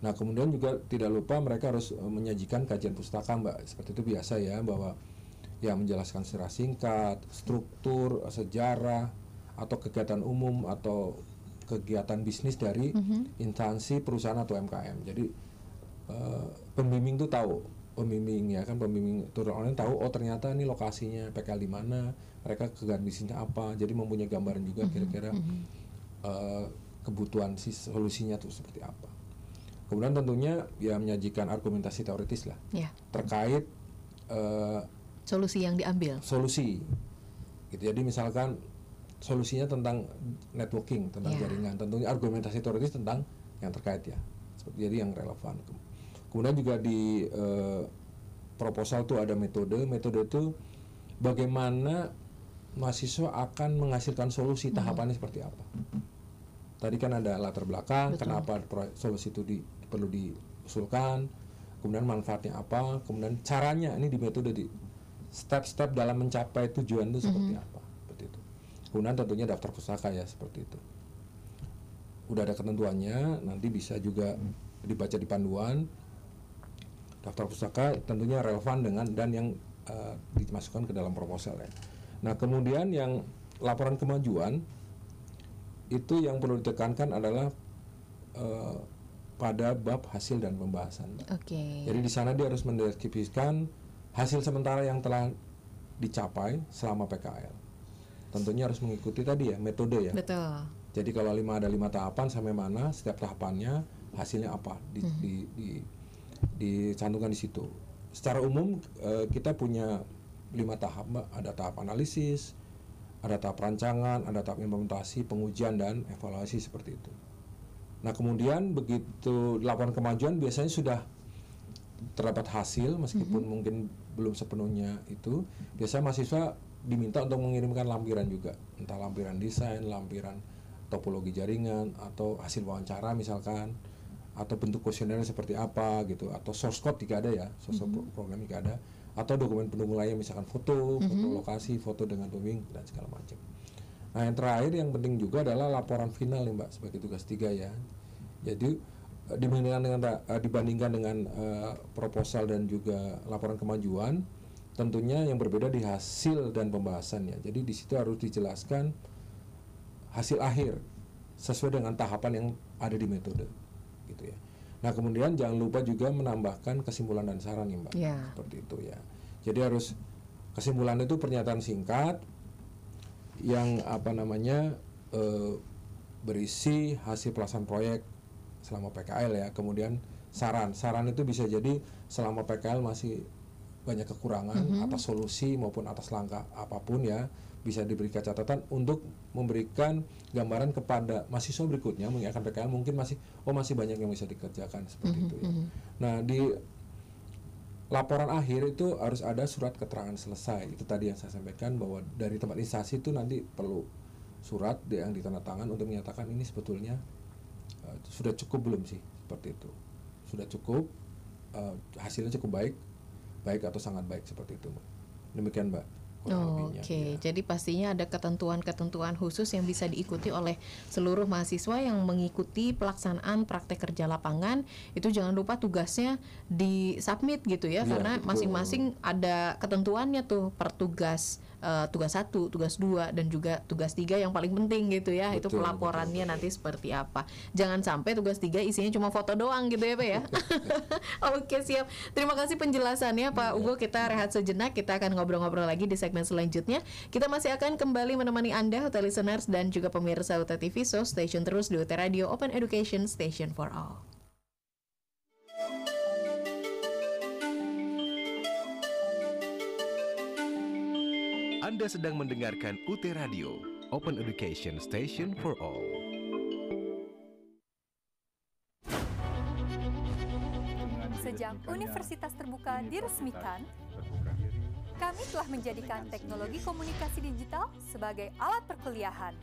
[SPEAKER 4] Nah, kemudian juga tidak lupa mereka harus menyajikan kajian pustaka, Mbak. Seperti itu biasa ya, bahwa ya menjelaskan secara singkat, struktur, sejarah, atau kegiatan umum atau kegiatan bisnis dari instansi perusahaan atau UMKM. Jadi pembimbing itu tahu, pembimbing tur online tahu ternyata ini lokasinya PKL di mana, mereka kegiatan bisnisnya apa. Jadi mempunyai gambaran juga kira-kira kebutuhan solusinya itu seperti apa. Kemudian tentunya ya menyajikan argumentasi teoritis lah terkait
[SPEAKER 3] solusi yang diambil.
[SPEAKER 4] Solusi. Gitu. Jadi misalkan solusinya tentang networking, tentang jaringan, tentunya argumentasi teoritis tentang yang terkait ya. Jadi yang relevan. Kemudian juga di proposal itu ada metode itu bagaimana mahasiswa akan menghasilkan solusi, tahapannya seperti apa. Tadi kan ada latar belakang, kenapa solusi itu perlu diusulkan, kemudian manfaatnya apa, kemudian caranya, ini di metode di step-step dalam mencapai tujuan itu seperti apa. Kemudian tentunya daftar pustaka ya, seperti itu. Udah ada ketentuannya, nanti bisa juga dibaca di panduan. Daftar pustaka tentunya relevan dengan dan yang dimasukkan ke dalam proposal ya. Nah kemudian yang laporan kemajuan itu yang perlu ditekankan adalah pada bab hasil dan pembahasan.
[SPEAKER 3] Oke.
[SPEAKER 4] Jadi di sana dia harus mendeskripsikan hasil sementara yang telah dicapai selama PKL. Tentunya harus mengikuti tadi ya metode ya.
[SPEAKER 3] Betul.
[SPEAKER 4] Jadi kalau ada 5 tahapan sampai mana setiap tahapannya hasilnya apa dicantumkan di situ. Secara umum kita punya 5 tahap, Mbak. Ada tahap analisis, ada tahap rancangan, ada tahap implementasi, pengujian dan evaluasi seperti itu. Nah kemudian begitu laporan kemajuan biasanya sudah terdapat hasil meskipun mungkin belum sepenuhnya itu, biasanya mahasiswa diminta untuk mengirimkan lampiran juga, entah lampiran desain, lampiran topologi jaringan atau hasil wawancara misalkan, atau bentuk kuesioner seperti apa gitu, atau source code jika ada ya, source code program jika ada, atau dokumen pendukung lainnya misalkan foto lokasi, foto dengan pembimbing dan segala macam. Nah yang terakhir yang penting juga adalah laporan final nih Mbak sebagai tugas 3 ya. Jadi dibandingkan dengan proposal dan juga laporan kemajuan, tentunya yang berbeda di hasil dan pembahasannya. Jadi di situ harus dijelaskan hasil akhir sesuai dengan tahapan yang ada di metode gitu ya. Nah kemudian jangan lupa juga menambahkan kesimpulan dan saran nih Mbak, seperti itu ya. Jadi harus kesimpulan itu pernyataan singkat yang berisi hasil pelaksanaan proyek selama PKL ya. Kemudian saran itu bisa jadi selama PKL masih banyak kekurangan atas solusi maupun atas langkah apapun ya, bisa diberikan catatan untuk memberikan gambaran kepada mahasiswa berikutnya mengingatkan PKL mungkin masih banyak yang bisa dikerjakan seperti itu ya. Nah di laporan akhir itu harus ada surat keterangan selesai. Itu tadi yang saya sampaikan bahwa dari tempat instansi itu nanti perlu surat yang ditandatangan untuk menyatakan ini sebetulnya sudah cukup belum sih, seperti itu. Sudah cukup, hasilnya cukup baik atau sangat baik seperti itu. Demikian Mbak.
[SPEAKER 3] Oke, jadi pastinya ada ketentuan-ketentuan khusus yang bisa diikuti oleh seluruh mahasiswa yang mengikuti pelaksanaan praktek kerja lapangan. Itu jangan lupa tugasnya di-submit gitu ya, karena masing-masing ada ketentuannya tuh per tugas. Tugas 1, tugas 2, dan juga tugas 3 yang paling penting gitu ya. Itu pelaporannya nanti seperti apa. Jangan sampai tugas 3 isinya cuma foto doang gitu ya Pak ya. Oke siap. Terima kasih penjelasannya Pak Ugo. Kita rehat sejenak. Kita akan ngobrol-ngobrol lagi di segmen selanjutnya. Kita masih akan kembali menemani Anda, Hotel Listeners, dan juga pemirsa UT TV. So stay tune terus di UT Radio, Open Education Station for All.
[SPEAKER 1] Anda sedang mendengarkan UT Radio, Open Education Station for All.
[SPEAKER 6] Sejak Universitas Terbuka diresmikan, kami telah menjadikan teknologi komunikasi digital sebagai alat perkuliahan.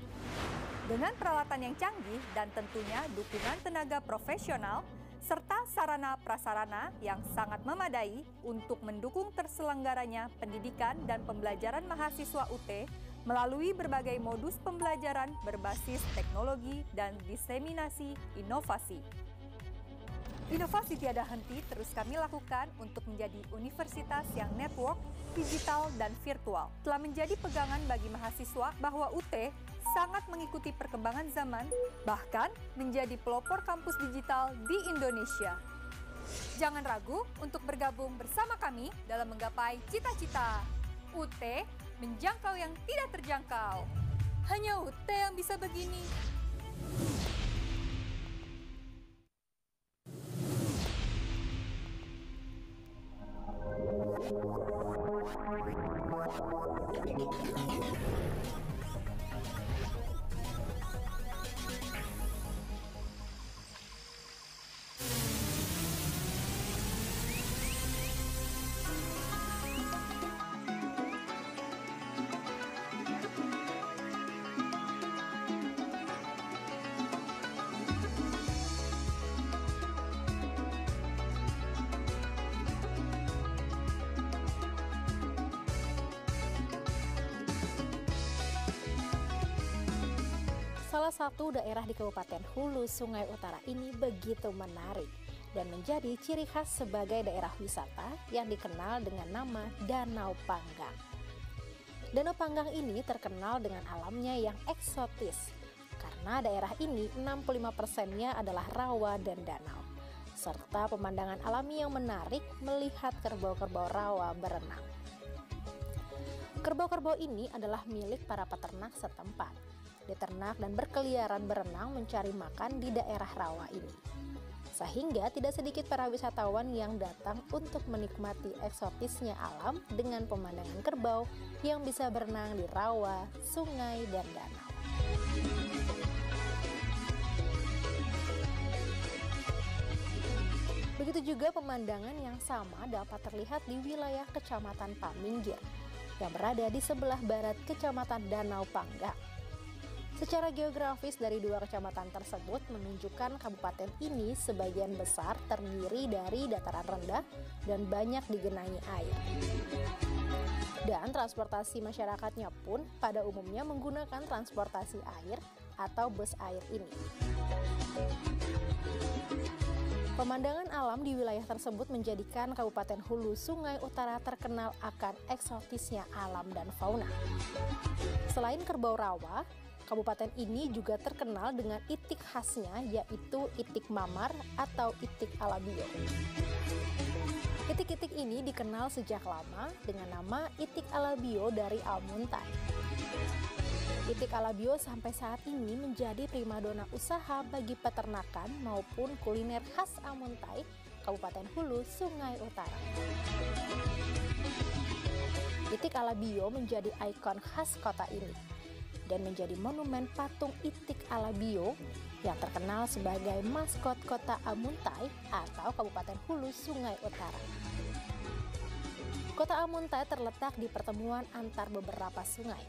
[SPEAKER 6] Dengan peralatan yang canggih dan tentunya dukungan tenaga profesional, serta sarana-prasarana yang sangat memadai untuk mendukung terselenggaranya pendidikan dan pembelajaran mahasiswa UT melalui berbagai modus pembelajaran berbasis teknologi dan diseminasi inovasi. Inovasi tiada henti terus kami lakukan untuk menjadi universitas yang network, digital, dan virtual. Telah menjadi pegangan bagi mahasiswa bahwa UT sangat mengikuti perkembangan zaman, bahkan menjadi pelopor kampus digital di Indonesia. Jangan ragu untuk bergabung bersama kami dalam menggapai cita-cita. UT menjangkau yang tidak terjangkau. Hanya UT yang bisa begini.
[SPEAKER 7] Salah satu daerah di Kabupaten Hulu Sungai Utara ini begitu menarik. dan menjadi ciri khas sebagai daerah wisata yang dikenal dengan nama Danau Panggang. Danau Panggang ini terkenal dengan alamnya yang eksotis, karena daerah ini 65%-nya adalah rawa dan danau, serta pemandangan alami yang menarik melihat kerbau-kerbau rawa berenang. Kerbau-kerbau ini adalah milik para peternak setempat, diternak dan berkeliaran berenang mencari makan di daerah rawa ini. Sehingga tidak sedikit para wisatawan yang datang untuk menikmati eksotisnya alam dengan pemandangan kerbau yang bisa berenang di rawa, sungai, dan danau. Begitu juga pemandangan yang sama dapat terlihat di wilayah Kecamatan Paminggir yang berada di sebelah barat Kecamatan Danau Panggang. Secara geografis dari dua kecamatan tersebut menunjukkan kabupaten ini sebagian besar terdiri dari dataran rendah dan banyak digenangi air. Dan transportasi masyarakatnya pun pada umumnya menggunakan transportasi air atau bus air ini. Pemandangan alam di wilayah tersebut menjadikan Kabupaten Hulu Sungai Utara terkenal akan eksotisnya alam dan fauna. Selain kerbau rawa, kabupaten ini juga terkenal dengan itik khasnya, yaitu itik mamar atau itik alabio. Itik-itik ini dikenal sejak lama dengan nama itik alabio dari Almuntai. Itik alabio sampai saat ini menjadi primadona usaha bagi peternakan maupun kuliner khas Almuntai, Kabupaten Hulu Sungai Utara. Itik alabio menjadi ikon khas kota ini dan menjadi monumen patung itik alabio yang terkenal sebagai maskot kota Almuntai atau Kabupaten Hulu Sungai Utara. Kota Almuntai terletak di pertemuan antar beberapa sungai.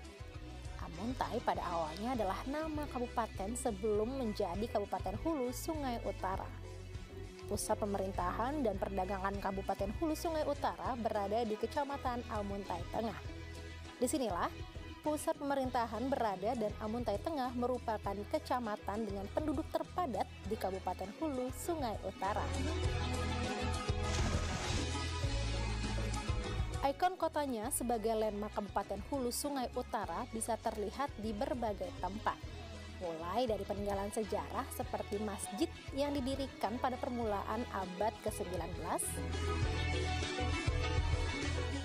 [SPEAKER 7] Almuntai pada awalnya adalah nama kabupaten sebelum menjadi Kabupaten Hulu Sungai Utara. Pusat pemerintahan dan perdagangan Kabupaten Hulu Sungai Utara berada di Kecamatan Almuntai Tengah. Disinilah pusat pemerintahan berada dan Almuntai Tengah merupakan kecamatan dengan penduduk terpadat di Kabupaten Hulu Sungai Utara. Ikon kotanya sebagai landmark Kabupaten Hulu Sungai Utara bisa terlihat di berbagai tempat, mulai dari peninggalan sejarah seperti masjid yang didirikan pada permulaan abad ke-19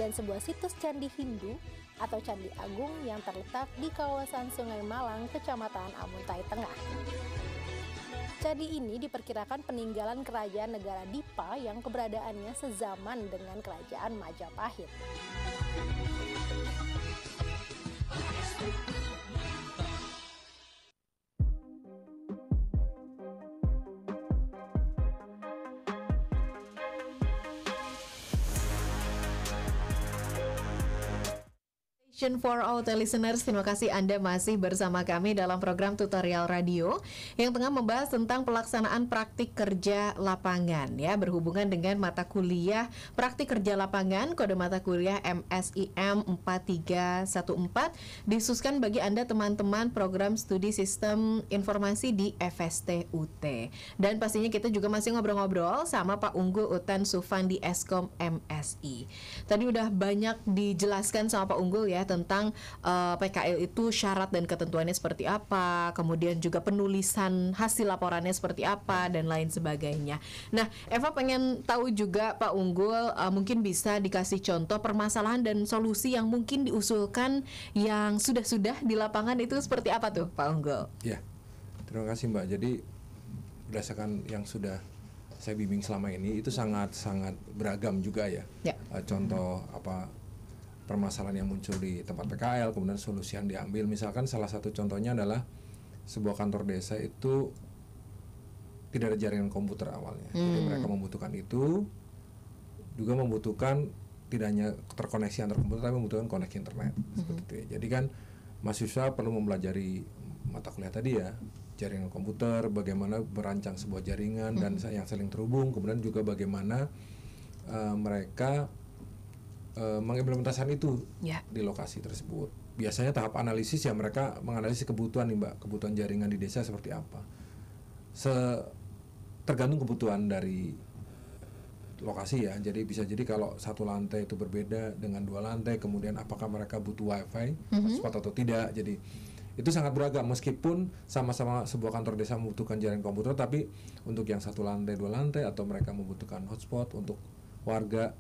[SPEAKER 7] dan sebuah situs candi Hindu atau Candi Agung yang terletak di kawasan Sungai Malang, Kecamatan Almuntai Tengah. Candi ini diperkirakan peninggalan kerajaan negara Dipa yang keberadaannya sezaman dengan kerajaan Majapahit.
[SPEAKER 3] For all the listeners, terima kasih Anda masih bersama kami dalam program tutorial radio yang tengah membahas tentang pelaksanaan praktik kerja lapangan ya, berhubungan dengan mata kuliah praktik kerja lapangan kode mata kuliah MSIM 4314 dikhususkan bagi Anda teman-teman program studi sistem informasi di FSTUT. Dan pastinya kita juga masih ngobrol-ngobrol sama Pak Unggul Utan Sufandi Eskom MSI. Tadi udah banyak dijelaskan sama Pak Unggul ya tentang PKL itu syarat dan ketentuannya seperti apa, kemudian juga penulisan hasil laporannya seperti apa dan lain sebagainya. Nah, Eva pengen tahu juga Pak Unggul, mungkin bisa dikasih contoh permasalahan dan solusi yang mungkin diusulkan yang sudah di lapangan itu seperti apa tuh Pak Unggul? Ya,
[SPEAKER 4] terima kasih Mbak. Jadi berdasarkan yang sudah saya bimbing selama ini itu sangat beragam juga ya. Contoh apa permasalahan yang muncul di tempat PKL, kemudian solusi yang diambil. Misalkan salah satu contohnya adalah sebuah kantor desa itu tidak ada jaringan komputer awalnya. Jadi mereka membutuhkan itu, juga membutuhkan tidak hanya terkoneksi antar komputer, tapi membutuhkan koneksi internet. Seperti itu ya. Jadi kan mahasiswa perlu mempelajari mata kuliah tadi ya, jaringan komputer, bagaimana merancang sebuah jaringan dan yang saling terhubung, kemudian juga bagaimana mereka mengimplementasikan itu di lokasi tersebut. Biasanya tahap analisis ya, mereka menganalisis kebutuhan nih Mbak, kebutuhan jaringan di desa seperti apa. Tergantung kebutuhan dari lokasi ya. Jadi bisa jadi kalau satu lantai itu berbeda dengan 2 lantai, kemudian apakah mereka butuh wifi hotspot atau tidak. Jadi itu sangat beragam, meskipun sama-sama sebuah kantor desa membutuhkan jaringan komputer, tapi untuk yang 1 lantai 2 lantai atau mereka membutuhkan hotspot untuk warga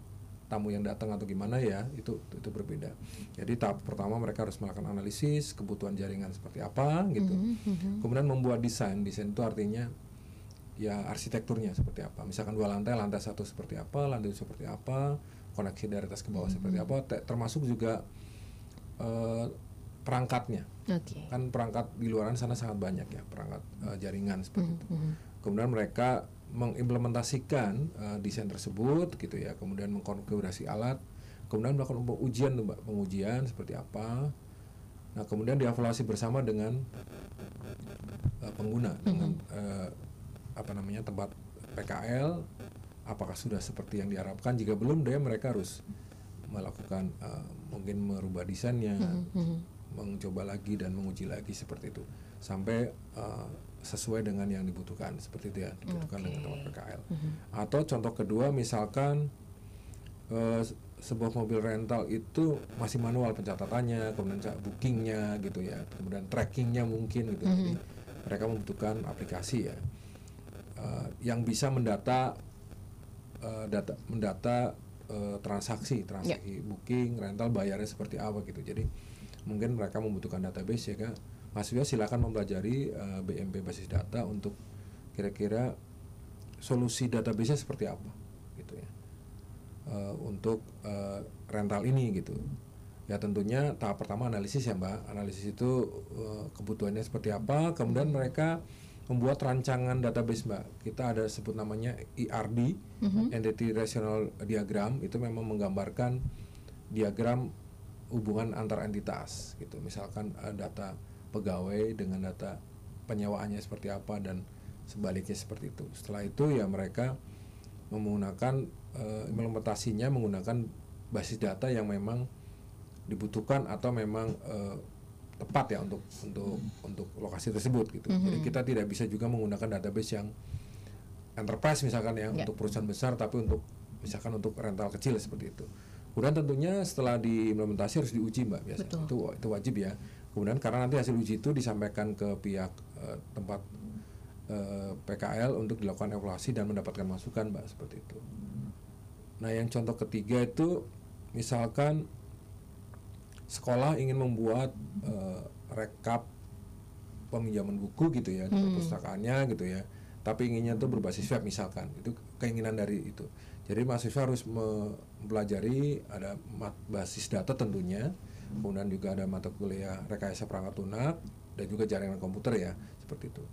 [SPEAKER 4] tamu yang datang atau gimana ya, itu berbeda. Jadi tahap pertama mereka harus melakukan analisis kebutuhan jaringan seperti apa gitu. Kemudian membuat desain itu artinya ya arsitekturnya seperti apa. Misalkan 2 lantai, lantai 1 seperti apa, lantai seperti apa, koneksi dari atas ke bawah seperti apa, termasuk juga perangkatnya. Kan perangkat di luaran sana sangat banyak ya, perangkat jaringan seperti itu. Kemudian mereka mengimplementasikan desain tersebut gitu ya, kemudian mengkonfigurasi alat, kemudian melakukan pengujian seperti apa. Nah, kemudian dievaluasi bersama dengan pengguna, dengan tempat PKL, apakah sudah seperti yang diharapkan. Jika belum, mereka harus melakukan mungkin merubah desainnya, mencoba lagi dan menguji lagi seperti itu sampai sesuai dengan yang dibutuhkan, seperti itu ya, dibutuhkan dengan tempat PKL. Atau contoh kedua, misalkan sebuah mobil rental itu masih manual pencatatannya, kemudian bookingnya gitu ya, kemudian trackingnya mungkin gitu. Jadi mereka membutuhkan aplikasi ya yang bisa mendata transaksi booking, rental, bayarnya seperti apa gitu. Jadi mungkin mereka membutuhkan database ya, Kak. Mahasiswa silakan mempelajari BMP basis data untuk kira-kira solusi database-nya seperti apa gitu ya, untuk rental ini gitu. Ya tentunya tahap pertama analisis ya Mbak. Analisis itu kebutuhannya seperti apa, kemudian mereka membuat rancangan database Mbak. Kita ada sebut namanya ERD, Entity Relational Diagram. Itu memang menggambarkan diagram hubungan antar entitas gitu. Misalkan data pegawai dengan data penyewaannya seperti apa dan sebaliknya seperti itu. Setelah itu ya mereka menggunakan implementasinya menggunakan basis data yang memang dibutuhkan atau memang tepat ya untuk lokasi tersebut gitu. Jadi kita tidak bisa juga menggunakan database yang enterprise misalkan ya, untuk perusahaan besar, tapi untuk misalkan untuk rental kecil seperti itu. Kemudian tentunya setelah diimplementasi harus diuji Mbak biasa. Itu wajib ya. Kemudian karena nanti hasil uji itu disampaikan ke pihak tempat PKL untuk dilakukan evaluasi dan mendapatkan masukan Mbak, seperti itu. Nah, yang contoh ketiga itu misalkan sekolah ingin membuat rekap peminjaman buku gitu ya, di perpustakaannya gitu ya, tapi inginnya itu berbasis web misalkan. Itu keinginan dari itu. Jadi mahasiswa harus mempelajari, ada basis data tentunya, kemudian juga ada mata kuliah rekayasa perangkat lunak dan juga jaringan komputer ya, seperti itu.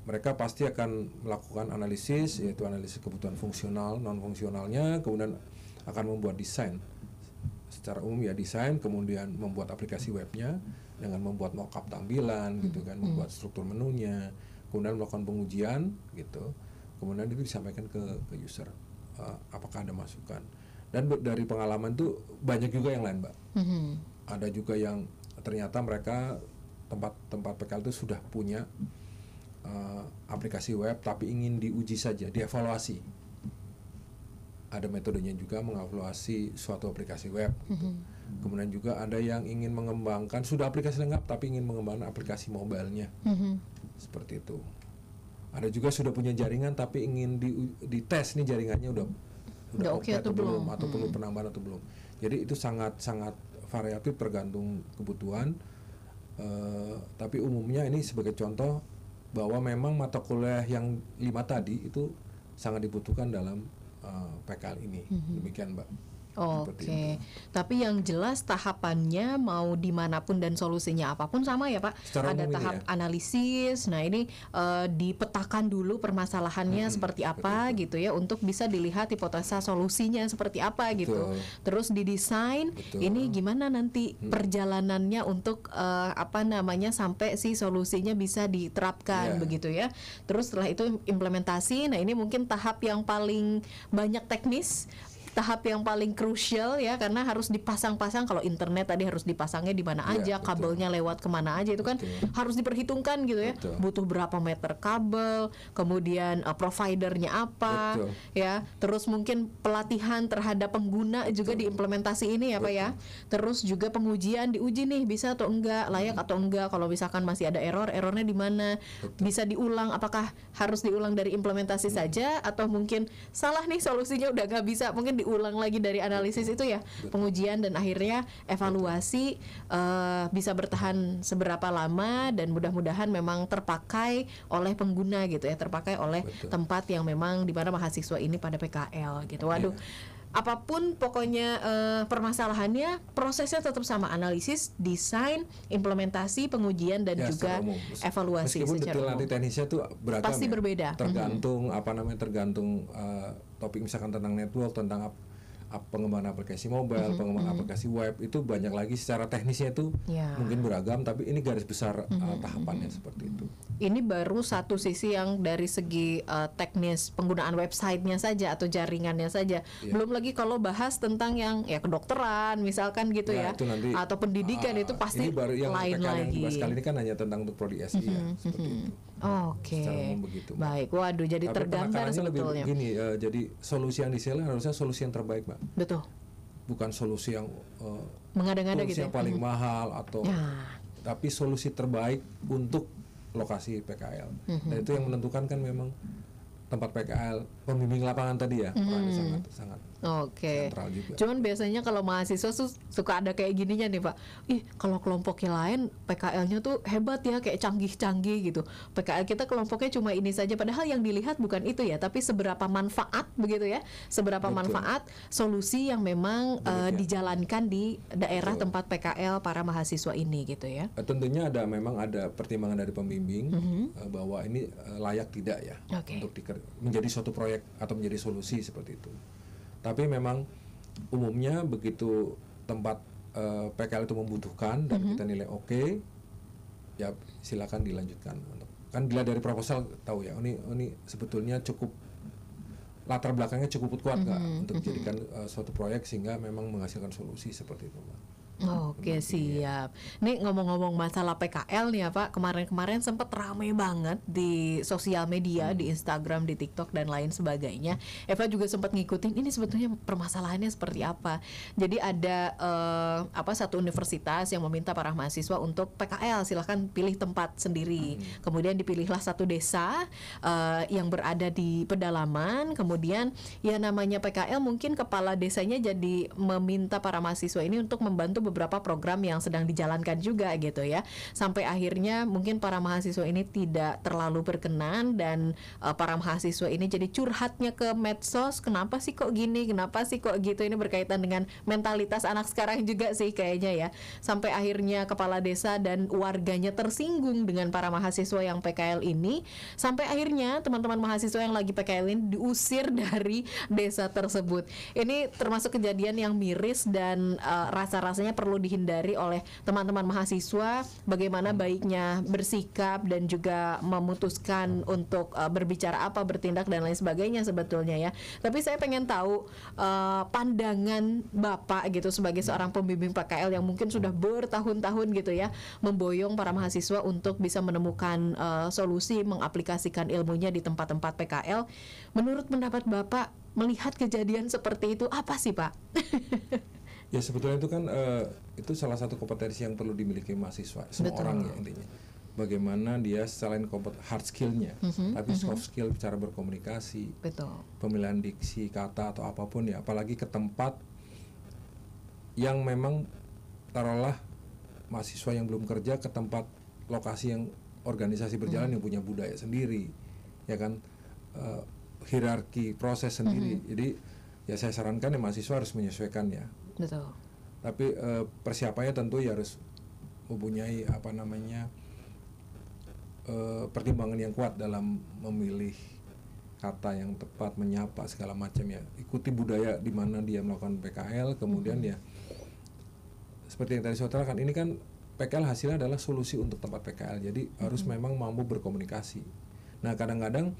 [SPEAKER 4] Mereka pasti akan melakukan analisis, yaitu analisis kebutuhan fungsional, non fungsionalnya, kemudian akan membuat desain secara umum ya, desain, kemudian membuat aplikasi webnya dengan membuat mockup tampilan gitu kan, membuat struktur menunya, kemudian melakukan pengujian gitu. Kemudian itu disampaikan ke user, apakah ada masukan. Dan dari pengalaman itu banyak juga yang lain Mbak. Ada juga yang ternyata mereka tempat PKL itu sudah punya aplikasi web tapi ingin diuji saja, dievaluasi. Ada metodenya juga mengevaluasi suatu aplikasi web gitu. Kemudian juga ada yang ingin mengembangkan, sudah aplikasi lengkap tapi ingin mengembangkan aplikasi mobile-nya. Seperti itu. Ada juga sudah punya jaringan tapi ingin dites nih jaringannya udah oke atau belum, atau perlu penambahan atau belum. Jadi itu sangat variatif tergantung kebutuhan. Tapi umumnya ini sebagai contoh bahwa memang mata kuliah yang 5 tadi itu sangat dibutuhkan dalam PKL ini. Demikian Mbak.
[SPEAKER 3] Oke, tapi yang jelas tahapannya mau dimanapun dan solusinya apapun sama ya Pak.
[SPEAKER 4] Secara
[SPEAKER 3] ada tahap analisis. Nah ini dipetakan dulu permasalahannya seperti apa gitu ya, untuk bisa dilihat hipotesa solusinya seperti apa gitu. Terus didesain ini gimana nanti perjalanannya untuk sampai si solusinya bisa diterapkan begitu ya. Terus setelah itu implementasi. Nah ini mungkin tahap yang paling banyak teknis. tahap yang paling krusial ya, karena harus dipasang-pasang. Kalau internet tadi harus dipasangnya di mana aja,
[SPEAKER 4] betul.
[SPEAKER 3] kabelnya lewat kemana aja, itu kan harus diperhitungkan gitu ya.
[SPEAKER 4] Betul.
[SPEAKER 3] Butuh berapa meter kabel, kemudian providernya apa,
[SPEAKER 4] Betul.
[SPEAKER 3] ya. Terus mungkin pelatihan terhadap pengguna juga diimplementasi ini ya Pak ya. Terus juga pengujian, diuji nih bisa atau enggak, layak atau enggak. Kalau misalkan masih ada errornya di mana, bisa diulang. Apakah harus diulang dari implementasi saja, atau mungkin salah nih solusinya udah nggak bisa, mungkin diulang lagi dari analisis itu ya, pengujian, dan akhirnya evaluasi bisa bertahan seberapa lama, dan mudah-mudahan memang terpakai oleh pengguna gitu ya, terpakai oleh tempat yang memang di mana mahasiswa ini pada PKL gitu. Waduh. Apapun pokoknya permasalahannya, prosesnya tetap sama, analisis, desain, implementasi, pengujian, dan juga evaluasi
[SPEAKER 4] meskipun
[SPEAKER 3] secara
[SPEAKER 4] detail
[SPEAKER 3] umum.
[SPEAKER 4] nanti teknisnya tuh beragam,
[SPEAKER 3] Pasti berbeda.
[SPEAKER 4] tergantung tergantung topik misalkan tentang network, tentang pengembangan aplikasi mobile, pengembangan aplikasi web, itu banyak lagi secara teknisnya itu mungkin beragam, tapi ini garis besar tahapannya seperti itu.
[SPEAKER 3] Ini baru satu sisi yang dari segi teknis penggunaan websitenya saja atau jaringannya saja. Belum lagi kalau bahas tentang yang ya kedokteran misalkan gitu ya,
[SPEAKER 4] itu nanti,
[SPEAKER 3] atau pendidikan itu pasti
[SPEAKER 4] ini baru yang
[SPEAKER 3] lain
[SPEAKER 4] PKL yang
[SPEAKER 3] lagi.
[SPEAKER 4] dibahas kali ini kan hanya tentang untuk prodi SI ya, seperti itu.
[SPEAKER 3] Oke.
[SPEAKER 4] Secara umum begitu.
[SPEAKER 3] Baik, waduh, jadi
[SPEAKER 4] Tapi
[SPEAKER 3] tergambar
[SPEAKER 4] penekanannya
[SPEAKER 3] sebetulnya.
[SPEAKER 4] lebih gini, jadi solusi yang diseling harusnya solusi yang terbaik, Mbak.
[SPEAKER 3] Betul.
[SPEAKER 4] Bukan solusi yang
[SPEAKER 3] Mengada-ngada
[SPEAKER 4] solusi
[SPEAKER 3] gitu.
[SPEAKER 4] yang paling mahal atau
[SPEAKER 3] Ya.
[SPEAKER 4] tapi solusi terbaik untuk lokasi PKL. Dan itu yang menentukan kan memang tempat PKL, pembimbing lapangan tadi ya, perannya sangat
[SPEAKER 3] Oke.
[SPEAKER 4] sentral juga.
[SPEAKER 3] Cuman biasanya kalau mahasiswa suka ada kayak gininya nih Pak. Ih, kalau kelompoknya lain PKL-nya tuh hebat ya, kayak canggih-canggih gitu. PKL kita kelompoknya cuma ini saja, padahal yang dilihat bukan itu ya, tapi seberapa manfaat begitu ya. Seberapa manfaat solusi yang memang dijalankan di daerah tempat PKL para mahasiswa ini gitu ya.
[SPEAKER 4] Tentunya memang ada pertimbangan dari pembimbing bahwa ini layak tidak ya untuk menjadi suatu proyek atau menjadi solusi seperti itu. Tapi memang umumnya begitu tempat PKL itu membutuhkan dan kita nilai oke, ya silakan dilanjutkan. Kan dilihat dari proposal tahu ya, ini sebetulnya cukup latar belakangnya cukup kuat nggak untuk dijadikan suatu proyek sehingga memang menghasilkan solusi seperti itu, Mbak.
[SPEAKER 3] Oke, siap. Nih ngomong-ngomong masalah PKL nih ya Pak, kemarin-kemarin sempat ramai banget di sosial media, di Instagram, di TikTok dan lain sebagainya. Eva juga sempat ngikutin ini sebetulnya permasalahannya seperti apa. Jadi ada satu universitas yang meminta para mahasiswa untuk PKL, silahkan pilih tempat sendiri. Kemudian dipilihlah satu desa yang berada di pedalaman. Kemudian ya namanya PKL, mungkin kepala desanya jadi meminta para mahasiswa ini untuk membantu beberapa program yang sedang dijalankan juga gitu ya. Sampai akhirnya mungkin para mahasiswa ini tidak terlalu berkenan, dan para mahasiswa ini jadi curhatnya ke medsos, kenapa sih kok gini, kenapa sih kok gitu. Ini berkaitan dengan mentalitas anak sekarang juga sih kayaknya ya. Sampai akhirnya kepala desa dan warganya tersinggung dengan para mahasiswa yang PKL ini. Sampai akhirnya teman-teman mahasiswa yang lagi PKL ini diusir dari desa tersebut. Ini termasuk kejadian yang miris dan rasa-rasanya perlu dihindari oleh teman-teman mahasiswa. Bagaimana baiknya bersikap dan juga memutuskan untuk berbicara apa, bertindak dan lain sebagainya sebetulnya ya. Tapi saya pengen tahu pandangan Bapak gitu sebagai seorang pembimbing PKL yang mungkin sudah bertahun-tahun gitu ya, memboyong para mahasiswa untuk bisa menemukan solusi, mengaplikasikan ilmunya di tempat-tempat PKL. Menurut pendapat Bapak, melihat kejadian seperti itu apa sih Pak?
[SPEAKER 4] Ya sebetulnya itu kan itu salah satu kompetensi yang perlu dimiliki mahasiswa, semua orang ya intinya. Bagaimana dia selain hard skill-nya, tapi soft skill, cara berkomunikasi, pemilihan diksi, kata atau apapun ya, apalagi ke tempat yang memang taruhlah mahasiswa yang belum kerja ke tempat lokasi yang organisasi berjalan yang punya budaya sendiri, ya kan, hierarki proses sendiri. Jadi ya saya sarankan ya mahasiswa harus menyesuaikan ya.
[SPEAKER 3] Betul.
[SPEAKER 4] Tapi persiapannya tentu ya harus mempunyai pertimbangan yang kuat dalam memilih kata yang tepat, menyapa segala macam ya. Ikuti budaya di mana dia melakukan PKL, kemudian ya seperti yang tadi saya utarakan, ini kan PKL hasilnya adalah solusi untuk tempat PKL. Jadi harus memang mampu berkomunikasi. Nah kadang-kadang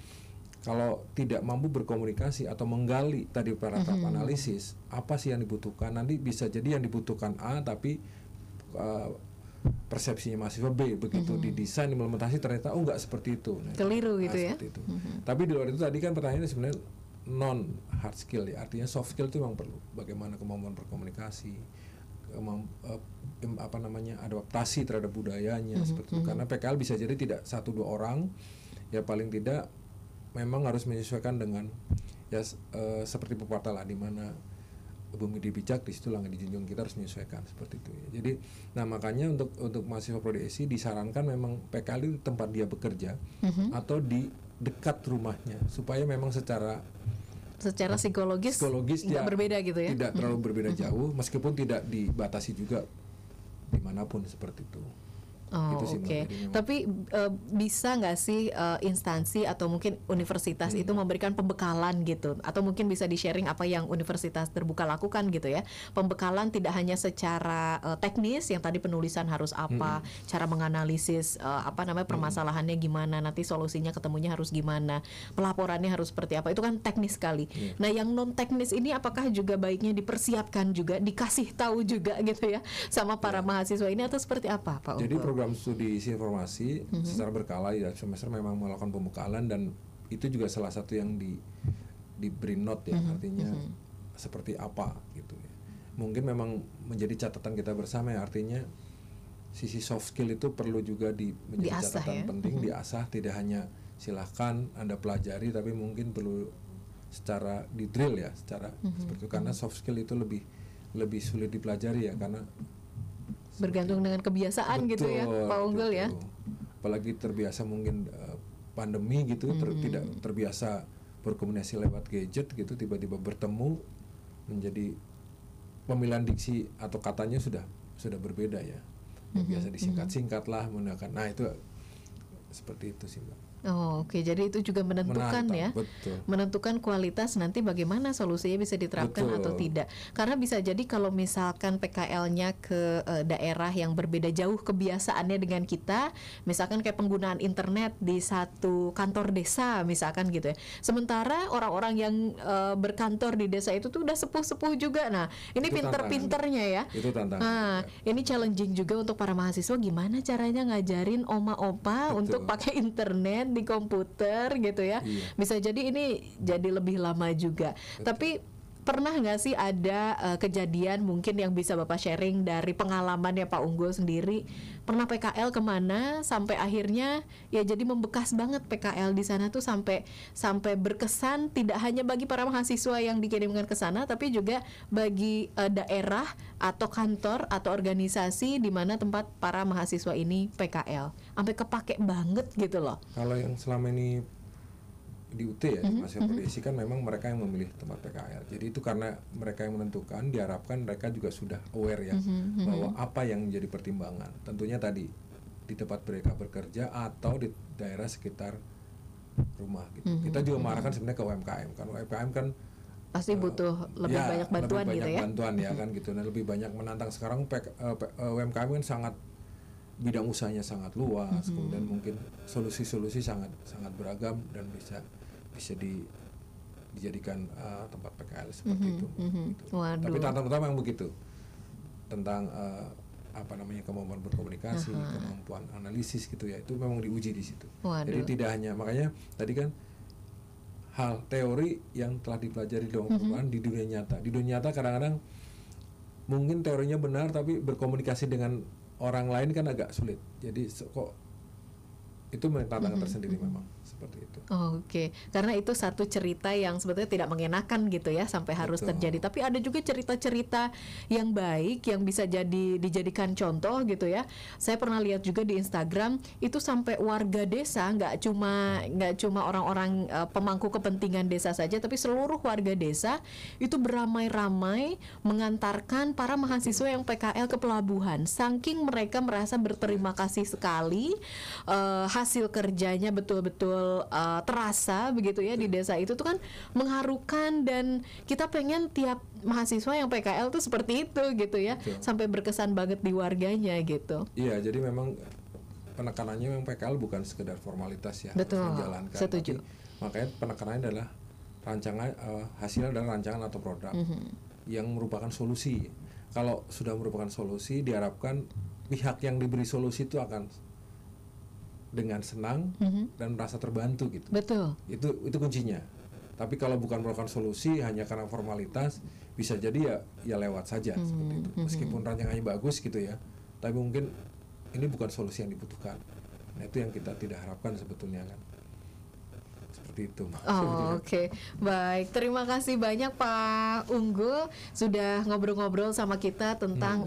[SPEAKER 4] kalau tidak mampu berkomunikasi atau menggali tadi pada tahap analisis apa sih yang dibutuhkan, nanti bisa jadi yang dibutuhkan A tapi persepsinya mahasiswa B, begitu didesain implementasi ternyata nggak seperti itu. Nah,
[SPEAKER 3] keliru gitu ya.
[SPEAKER 4] Itu. Tapi di luar itu tadi kan pertanyaannya sebenarnya non hard skill ya, artinya soft skill itu memang perlu. Bagaimana kemampuan berkomunikasi, adaptasi terhadap budayanya seperti itu. Karena PKL bisa jadi tidak 1-2 orang, ya paling tidak memang harus menyesuaikan dengan ya seperti pepatah lah, di mana bumi dibijak di situ langit dijunjung, kita harus menyesuaikan seperti itu ya. Jadi nah makanya untuk mahasiswa prodi SI disarankan memang PKL itu tempat dia bekerja atau di dekat rumahnya supaya memang secara
[SPEAKER 3] psikologis
[SPEAKER 4] dia
[SPEAKER 3] berbeda gitu ya,
[SPEAKER 4] tidak terlalu berbeda jauh, meskipun tidak dibatasi juga dimanapun seperti itu.
[SPEAKER 3] Oh,
[SPEAKER 4] gitu sih,
[SPEAKER 3] oke. Tapi bisa nggak sih instansi atau mungkin universitas itu memberikan pembekalan gitu, atau mungkin bisa di-sharing apa yang universitas terbuka lakukan gitu ya? Pembekalan tidak hanya secara teknis yang tadi penulisan harus apa, cara menganalisis permasalahannya gimana, nanti solusinya ketemunya harus gimana, pelaporannya harus seperti apa, itu kan teknis sekali. Nah, yang non teknis ini apakah juga baiknya dipersiapkan juga, dikasih tahu juga gitu ya sama para mahasiswa ini, atau seperti apa, Pak Unggul?
[SPEAKER 4] Jadi program studi informasi secara berkala ya semester memang melakukan pembekalan, dan itu juga salah satu yang diberi note ya, artinya seperti apa gitu ya. Mungkin memang menjadi catatan kita bersama ya, artinya sisi soft skill itu perlu juga menjadi
[SPEAKER 3] diasah,
[SPEAKER 4] catatan
[SPEAKER 3] ya?
[SPEAKER 4] penting, diasah, tidak hanya silahkan Anda pelajari, tapi mungkin perlu secara di drill ya, secara seperti itu, karena soft skill itu lebih sulit dipelajari ya, karena
[SPEAKER 3] bergantung dengan kebiasaan gitu ya, Pak Unggul ya.
[SPEAKER 4] Apalagi terbiasa mungkin pandemi gitu, tidak terbiasa berkomunikasi lewat gadget gitu, tiba-tiba bertemu menjadi pemilihan diksi atau katanya sudah berbeda ya. Yang biasa disingkat-singkat lah menggunakan. Nah, itu seperti itu sih, Mbak.
[SPEAKER 3] Oh, oke. Jadi itu juga menentukan ya, menentukan kualitas nanti bagaimana solusinya bisa diterapkan atau tidak. Karena bisa jadi kalau misalkan PKL-nya ke daerah yang berbeda jauh kebiasaannya dengan kita, misalkan kayak penggunaan internet di satu kantor desa misalkan gitu ya. Sementara orang-orang yang berkantor di desa itu tuh udah sepuh-sepuh juga. Nah, ini pinter-pinternya ya.
[SPEAKER 4] Itu tantangan.
[SPEAKER 3] Nah, ini challenging juga untuk para mahasiswa, gimana caranya ngajarin oma opa untuk pakai internet di komputer gitu ya. Bisa jadi ini jadi lebih lama juga. Tapi pernah nggak sih ada kejadian mungkin yang bisa Bapak sharing dari pengalamannya Pak Unggul sendiri, pernah PKL kemana sampai akhirnya ya jadi membekas banget PKL di sana tuh, sampai berkesan tidak hanya bagi para mahasiswa yang dikirimkan ke sana, tapi juga bagi daerah atau kantor atau organisasi di mana tempat para mahasiswa ini PKL, sampai kepake banget gitu loh.
[SPEAKER 4] Kalau yang selama ini di UT ya, mahasiswa prodi SI kan memang mereka yang memilih tempat PKL. Jadi itu karena mereka yang menentukan, diharapkan mereka juga sudah aware ya bahwa apa yang menjadi pertimbangan. Tentunya tadi di tempat mereka bekerja atau di daerah sekitar rumah gitu. Kita juga mengarahkan sebenarnya ke UMKM kan. UMKM kan
[SPEAKER 3] pasti butuh lebih banyak bantuan
[SPEAKER 4] lebih
[SPEAKER 3] gitu ya.
[SPEAKER 4] Bantuan ya kan gitu. Nah, lebih banyak menantang sekarang UMKM kan sangat, bidang usahanya sangat luas, kemudian mungkin solusi-solusi sangat beragam dan bisa dijadikan tempat PKL seperti itu. Gitu. Tapi tantangan utama yang begitu tentang kemampuan berkomunikasi, kemampuan analisis gitu ya, itu memang diuji di situ. Jadi tidak hanya, makanya tadi kan hal teori yang telah dipelajari dalam perubahan di dunia nyata. Di dunia nyata kadang-kadang mungkin teorinya benar tapi berkomunikasi dengan orang lain kan agak sulit. Jadi kok itu tantangan tersendiri memang seperti itu.
[SPEAKER 3] Oke. Karena itu satu cerita yang sebetulnya tidak mengenakan gitu ya sampai harus terjadi. Tapi ada juga cerita-cerita yang baik yang bisa dijadikan contoh gitu ya. Saya pernah lihat juga di Instagram itu sampai warga desa, nggak cuma orang-orang pemangku kepentingan desa saja, tapi seluruh warga desa itu beramai-ramai mengantarkan para mahasiswa yang PKL ke pelabuhan. Saking mereka merasa berterima kasih sekali, hasil kerjanya betul-betul terasa begitu ya di desa itu tuh kan mengharukan, dan kita pengen tiap mahasiswa yang PKL tuh seperti itu gitu ya. Sampai berkesan banget di warganya gitu.
[SPEAKER 4] Iya, jadi memang penekanannya memang PKL bukan sekedar formalitas ya,
[SPEAKER 3] betul,
[SPEAKER 4] harus menjalankan.
[SPEAKER 3] setuju.
[SPEAKER 4] Makanya penekanannya adalah rancangan hasil adalah rancangan atau produk yang merupakan solusi. Kalau sudah merupakan solusi, diharapkan pihak yang diberi solusi itu akan dengan senang dan merasa terbantu gitu.
[SPEAKER 3] Betul.
[SPEAKER 4] Itu kuncinya. Tapi kalau bukan merupakan solusi hanya karena formalitas, bisa jadi ya lewat saja seperti itu. Meskipun rancangannya bagus gitu ya, tapi mungkin ini bukan solusi yang dibutuhkan. Nah, itu yang kita tidak harapkan sebetulnya kan. Seperti itu.
[SPEAKER 3] Oke. Baik, terima kasih banyak Pak Unggul sudah ngobrol-ngobrol sama kita tentang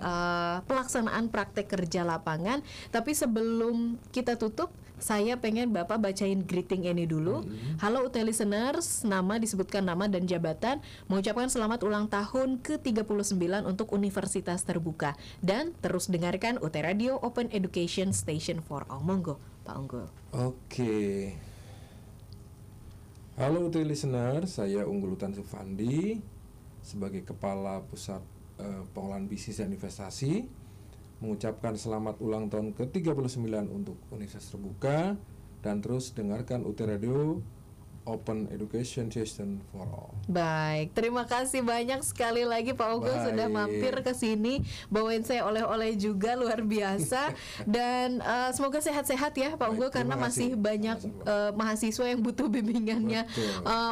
[SPEAKER 3] pelaksanaan praktek kerja lapangan. Tapi sebelum kita tutup, saya pengen Bapak bacain greeting ini dulu. Halo UT listeners, disebutkan nama dan jabatan, mengucapkan selamat ulang tahun ke-39 untuk Universitas Terbuka, dan terus dengarkan UT Radio Open Education Station for All. Monggo Pak Unggul.
[SPEAKER 4] Oke. Halo UT listener, saya Unggul Hutan Sufandi sebagai Kepala Pusat Pengolahan Bisnis dan Investasi mengucapkan selamat ulang tahun ke-39 untuk Universitas Terbuka, dan terus dengarkan UT Radio Open Education Station for All.
[SPEAKER 3] Baik, terima kasih banyak sekali lagi Pak Unggul sudah mampir ke sini, bawain saya oleh-oleh juga luar biasa. Dan semoga sehat-sehat ya Pak Unggul, karena masih banyak mahasiswa yang butuh bimbingannya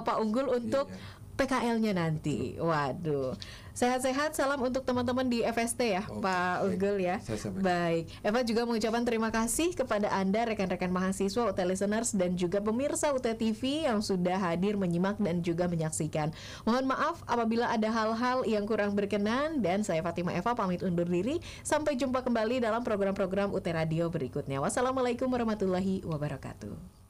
[SPEAKER 3] Pak Unggul untuk PKL-nya nanti. Waduh. Sehat-sehat, salam untuk teman-teman di FST ya, Pak Unggul ya. Baik, Eva juga mengucapkan terima kasih kepada Anda rekan-rekan mahasiswa UT listeners dan juga pemirsa UT TV yang sudah hadir menyimak dan juga menyaksikan. Mohon maaf apabila ada hal-hal yang kurang berkenan, dan saya Fatimah Eva pamit undur diri. Sampai jumpa kembali dalam program-program UT Radio berikutnya. Wassalamualaikum warahmatullahi wabarakatuh.